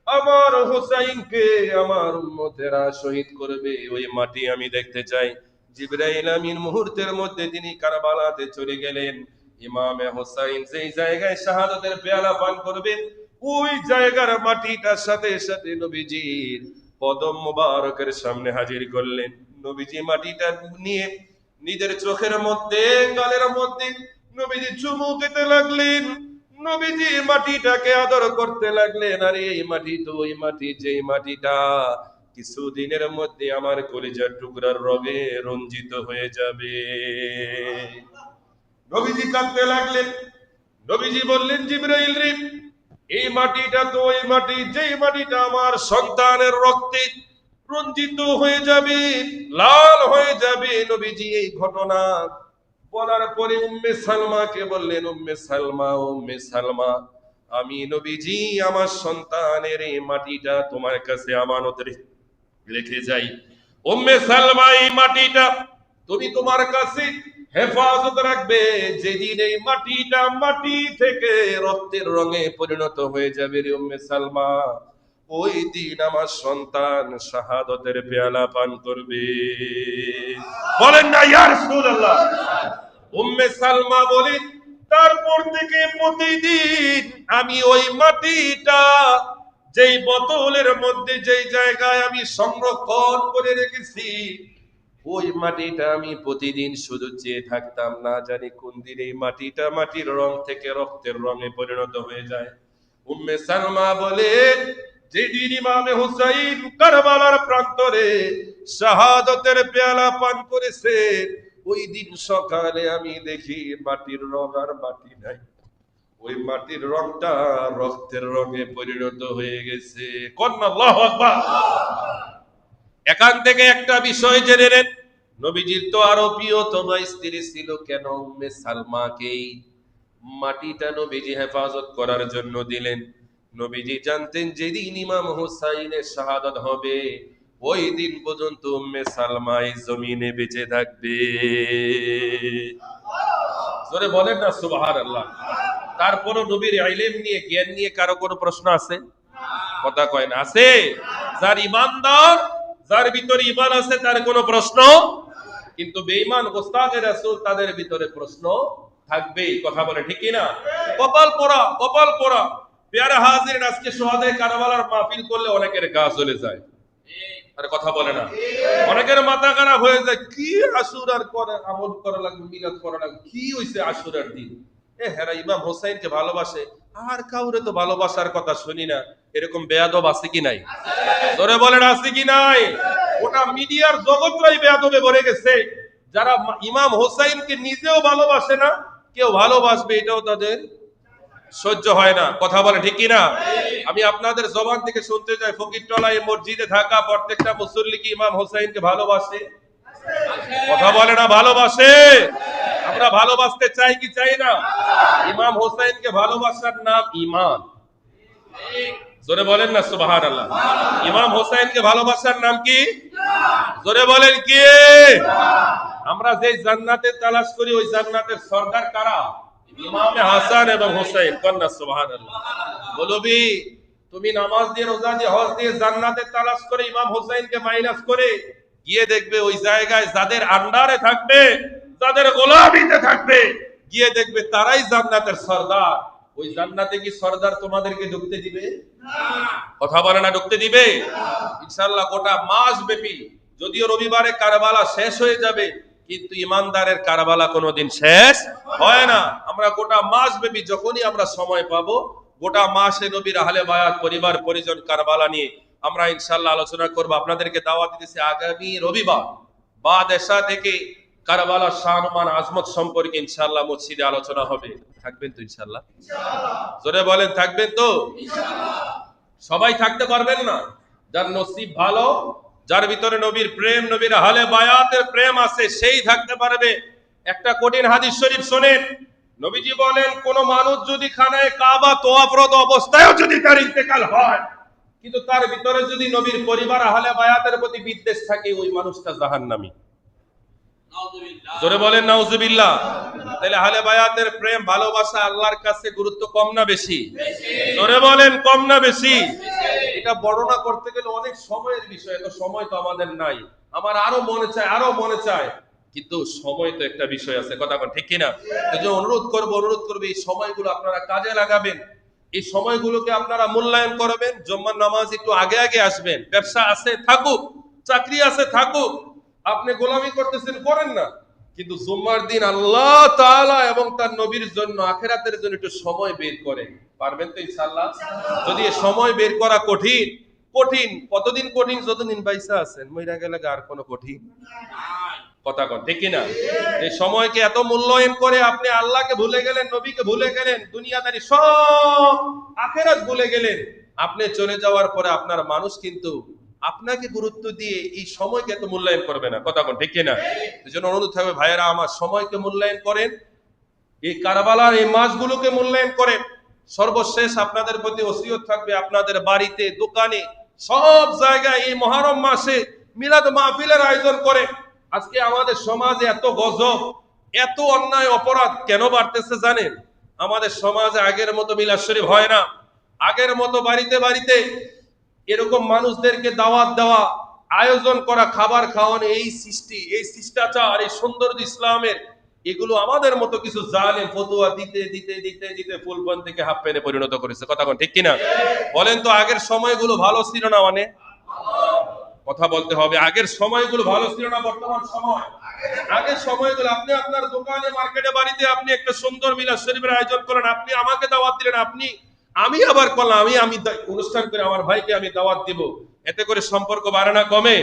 আমার হোসাইনকে আমার উম্মতেরা শহীদ করবে, ওই মাটি আমি দেখতে চাই। জিবরাইল আমিন মুহূর্তের মধ্যে তিনি কারবালাতে চলে গেলেন। ইমামে হোসাইন যেই জায়গায় শাহাদাতের পেয়ালা পান করবেন, ওই জায়গার মাটিটার সাথে সাথে নবীজির কদম মোবারকের সামনে হাজির করলেন। নবীজি মাটিটা নিয়ে নিজের চোখের মধ্যে, গালের মধ্যে নবীজি চুমু খেতে লাগলেন। নবীজি মাটিটাকে আদর করতে লাগলেন। আর এই মাটি তো ওই মাটি, যেই মাটিটা কিছুদিনের মধ্যে আমার কলিজার টুকরার রঙে রঞ্জিত হয়ে যাবে। নবীজি কাঁদতে লাগলেন। নবীজি বললেন, জিবরাইল রে, এই মাটিটা তো ওই মাটি, যেই মাটিটা আমার সন্তানের রক্তে রঞ্জিত হয়ে যাবে, লাল হয়ে যাবে। নবীজি এই ঘটনা বলার পরে উম্মে সালমাকে বললেন, উম্মে সালমা, উম্মে সালমা, আমি নবীজি আমার সন্তানের এই মাটিটা তোমার কাছে আমানত রেখে যাই। উম্মে সালমা, এই মাটিটা তুমি তোমার কাছে হেফাজত রাখবে। যেদিন এই মাটিটা মাটি থেকে রক্তের রঙে পরিণত হয়ে যাবে রে উম্মে সালমা, ওই দিন আমার সন্তান শাহাদতের পেয়ালা পান করবে। বলেন না ইয়া রাসূলুল্লাহ। উম্মে সালমা বলেন, তারপর থেকে প্রতিদিন আমি ওই মাটিটা, যেই বোতলের মধ্যে, যেই জায়গায় আমি সংরক্ষণ করে রেখেছি, ওই মাটিটা আমি প্রতিদিন শুধু চেয়ে থাকতাম, না জানি কোন দিন এই মাটিটা মাটির রং থেকে রক্তের রঙে পরিণত হয়ে যায়। উম্মে সালমা বলেন, যেদিন ইমামে হুসাইন কারবালার প্রান্তরে শাহাদতের পেয়ালা পান করেছে, ওই দিন সকালে আমি দেখি মাটির রং আর মাটি নাই, ওই মাটির রংটা রক্তের রঙে পরিণত হয়ে গেছে। কন্যা আল্লাহু আকবার। এখান থেকে একটা বিষয় জেনে নেন, নবীজির তো আরো প্রিয়তমা স্ত্রী ছিল, কেন উম্মে সালমাকেই মাটিটা নবীজি হেফাজত করার জন্য দিলেন। নবীজি জানতেন যেদিন ইমাম হুসাইনের শাহাদাত হবে, ওই দিন পর্যন্ত উম্মে সালমা এই জমিনে বেঁচে থাকবে। জোরে বলেন না সুবহানাল্লাহ। তারপরও নবীর ইলম নিয়ে, জ্ঞান নিয়ে কারো কোনো প্রশ্ন আছে? কথা কয় না। আছে? যার ইমানদার, যার ভিতরে ইমান আছে, তার কোনো প্রশ্ন। কিন্তু বেঈমান গোস্তাখে রাসূল, তাদের ভিতরে প্রশ্ন থাকবেই। কথা বলে ঠিক কি না? কপাল পোড়া, কপাল পোড়া। পেয়ারা হাজিরিন, আজকে সোহাদায়ে কারবালার মাহফিল করলে অনেকের গা জ্বলে যায়। আর কথা বলে না, অনেকের মাথা খারাপ হয়ে যায়, কি আশুরার করে আমল করা লাগবে, মিলাদ করা লাগবে, কি হইছে আশুরার দিন? হেরা ইমাম হোসাইনকে ভালোবাসে, আর কাউরে তো ভালোবাসার কথা শুনি না। এরকম বেয়াদব আছে কি নাই? জোরে বলেন, আছে কি নাই? ওটা মিডিয়ার জগৎটাই বেয়াদবে ভরে গেছে। যারা ইমাম হোসাইনকে নিজেও ভালোবাসে না, কেউ ভালোবাসবে এটাও তাদের সহ্য হয় না। কথা বলে ঠিক কি না? আমি আপনাদের জবান থেকে শুনতে চাই, ফকিরতলায় মসজিদে থাকা প্রত্যেকটা মুসল্লি কি ইমাম হোসাইনকে ভালোবাসে? কথা বলে না ভালোবাসে? আমরা ভালোবাসতে চাই কি চাই না? ইমাম হোসাইনকে ভালোবাসার নাম ঈমান। জোরে বলেন না সুবহানাল্লাহ। ইমাম হোসাইনকে ভালোবাসার নাম কি? জোরে বলেন কি? আমরা যে জান্নাতের তালাশ করি, ওই জান্নাতের সরদার কারা? ইমামে হাসান এবং হোসেন। কন্যা সুবহানাল্লাহ। বলবি, তুমি নামাজ দিয়ে, রোজা দিয়ে, হজ দিয়ে জান্নাতের তালাশ করে ইমাম হোসেনকে মাইনাস করে গিয়ে দেখবে ওই জায়গায় যাদের আন্ডারে থাকবে, যাদের গোলামিতে থাকবে, গিয়ে দেখবে তারাই জান্নাতের সরদার। ওই জান্নাতে কি সরদার তোমাদেরকে ঢুকতে দিবে? কথা বলে না, ঢুকতে দিবে? ইনশাআল্লাহ গোটা মাস ব্যাপী, যদিও রবিবারে কারবালা শেষ হয়ে যাবে, কিন্তু ইমানদারের কারবালা কোনোদিন শেষ হয় না। আমরা গোটা মাস ব্যাপী যখনই আমরা সময় পাবো, গোটা মাসে নবীর আহলে বায়াত পরিবার পরিজন কারবালা নিয়ে আমরা ইনশাআল্লাহ আলোচনা করব। আপনাদেরকে দাওয়াত দিতেছি আগামী রবিবার বাদ এশা থেকে কারবালার শান আজমত সম্পর্কে ইনশাআল্লাহ মসজিদে আলোচনা হবে। থাকবেন তো ইনশাআল্লাহ? জোরে বলেন, থাকবেন তো? সবাই থাকতে পারবেন না, যার নসিব ভালো, যার ভিতরে নবীর প্রেম, নবীর আহলে বায়াতের প্রেম আছে, সেই থাকতে পারবে। একটা কঠিন হাদিস শরীফ শোনেন। নবীজি বলেন, কোন মানুষ যদি খানায় কাবা তোয়াফরত অবস্থায়ও যদি তার ইন্তেকাল হয়, কিন্তু তার ভিতরে যদি নবীর পরিবার আহলে বায়াতের প্রতি বিদ্বেষ থাকে, ওই মানুষটা জাহান্নামী। জোরে বলেন নাউজুবিল্লাহ। তাহলে আহলে বায়াতের প্রেম ভালোবাসা আল্লাহর কাছে গুরুত্ব কম না বেশি? জোরে বলেন, কম না বেশি? এটা বর্ণনা করতে গেলে অনেক সময়ের বিষয়, এত সময় তো আমাদের নাই। আমার আরো মনে চায়, আরো মনে চায়, কিন্তু সময় তো একটা বিষয় আছে, কথা বলেন ঠিক কিনা? এই যে অনুরোধ করবো এই সময়গুলো আপনারা কাজে লাগাবেন, এই সময়গুলোকে আপনারা মূল্যায়ন করবেন। জুম্মার নামাজ একটু আগে আগে আসবেন। ব্যবসা আছে থাকুক, চাকরি আছে থাকুক, আপনি গোলামি করতেছেন করেন না, কিন্তু জুম্মার দিন আল্লাহ তাআলা এবং তার নবীর জন্য, আখিরাতের জন্য একটু সময় বের করেন। পারবেন তো ইনশাআল্লাহ? যদি এই সময় বের করা কঠিন, কঠিন কতদিন কঠিন? যতদিন বাইসা আছেন, মইরা গেলে আর কোনো কঠিন কথা কন ঠিক কিনা? এই সময়কে এত মূল্যায়ন করে আপনি আল্লাহকে ভুলে গেলেন, নবীকে ভুলে গেলেন, দুনিয়াদারি সব আখিরাত ভুলে গেলেন। আপনি চলে যাওয়ার পরে আপনার মানুষ কিন্তু আপনাকে গুরুত্ব দিয়ে এই সময়কে এত মূল্যায়ন করবে না, কথা কন ঠিক কিনা? এই জন্য অনুরোধ থাকবে, ভাইয়েরা আমার, সময়কে মূল্যায়ন করেন, এই কারবালার এই মাসগুলোকে মূল্যায়ন করেন। সর্বশেষ আপনাদের প্রতি ওসিয়ত থাকবে, আপনাদের বাড়িতে, দোকানে, সব জায়গায় এই মুহররম মাসে মিলাদ মাহফিলের আয়োজন করে। আজকে আমাদের সমাজে এত গজব, এত অন্যায় অপরাধ কেন বাড়তেছে জানেন? আমাদের সমাজে আগের মতো মিলাদ শরীফ হয় না, আগের মতো বাড়িতে বাড়িতে এরকম মানুষদেরকে দাওয়াত দেওয়া, আয়োজন করা, খাবার খাওয়ানো, এই সৃষ্টি, এই শিষ্টাচার, এই সৌন্দর্য ইসলামের, এগুলো আমাদের মতো কিছু জালেম ফতোয়া দিতে দিতে দিতে দিতে ফুলবন থেকে হাফ প্যানে পরিণত করেছে, কথা কোন ঠিক কিনা? বলেন তো, আগের সময়গুলো ভালো ছিল না? মানে কথা বলতে হবে, আগের সময়গুলো ভালো ছিল না বর্তমান সময়? আগের সময়গুলো, আপনি আপনার দোকানে, মার্কেটে, বাড়িতে আপনি একটা সুন্দর মিলাদ শরীফের আয়োজন করেন, আপনি আমাকে দাওয়াত দিলেন, আমি আবার করলাম, আমি অনুষ্ঠান করে আমার ভাইকে আমি দাওয়াত দিব, এতে করে সম্পর্ক বাড়ে না কমে?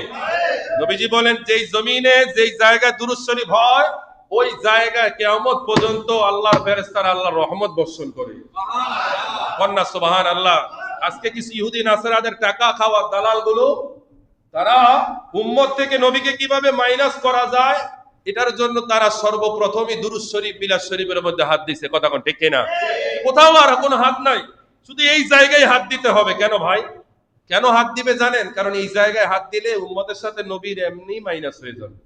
নবীজি বলেন, যেই জমিনে, যেই জায়গায় দুরূদ শরীফ হয়, ওই জায়গায় কিয়ামত পর্যন্ত আল্লাহর ফেরেশতারা আল্লাহর রহমত বর্ষণ করে। কন্যা সুবহানাল্লাহ। আজকে কিছু ইহুদি নাসারাদের টাকা খাওয়া দালালগুলো, তারা উম্মত থেকে নবীকে কিভাবে মাইনাস করা যায়, এটার জন্য তারা সর্বপ্রথমই দুরূদ শরীফ, মিলাদ শরীফের মধ্যে হাত দিছে, কথা কোন ঠিক কিনা? কোথাও আর কোনো হাত নাই, শুধু এই জায়গায় হাত দিতে হবে। কেন ভাই, কেন হাত দিবে জানেন? কারণ এই জায়গায় হাত দিলে উম্মতের সাথে নবীর এমনি মাইনাস হয়ে যাবে।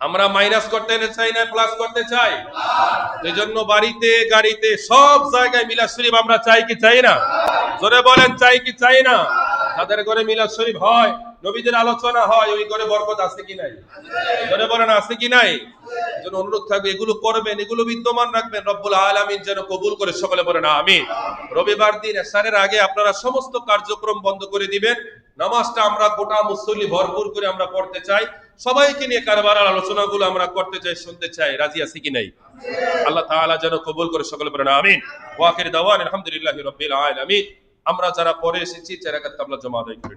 আমরা মাইনাস করতে চাই না, প্লাস করতে চাই? এই জন্য বাড়িতে, গাড়িতে, সব জায়গায় মিলাদ শরীফ আমরা চাই কি চাই না? জোরে বলেন, চাই কি চাই না? যাদের ঘরে মিলাদ শরীফ হয়, নবীদের আলোচনা হয়, ওই ঘরে বরকত আছে কি নাই? জোরে বলেন, আছে কি নাই? এজন্য অনুরোধ থাকবে, এগুলো করবেন, এগুলো বিদ্যমান রাখবেন। রব্বুল আলামিন যেন কবুল করে, সকলে বলেন আমিন। রবিবার দিন এশারের আগে আপনারা সমস্ত কার্যক্রম বন্ধ করে দিবেন। নামাজটা আমরা গোটা মুসল্লি ভরপুর করে আমরা পড়তে চাই, সবাইকে নিয়ে কারবালার আলোচনাগুলো আমরা করতে চাই, শুনতে চাই। রাজি আছি কি নাই? আল্লাহ তাআলা যেন কবুল করে, সকলে বলেন আমিন। ওয়া আখির দাওয়ানা আলহামদুলিল্লাহি রাব্বিল আলামিন। আমরা যারা পরে এসেছি 4 রাকাত কাবলা জমা আদায় করি।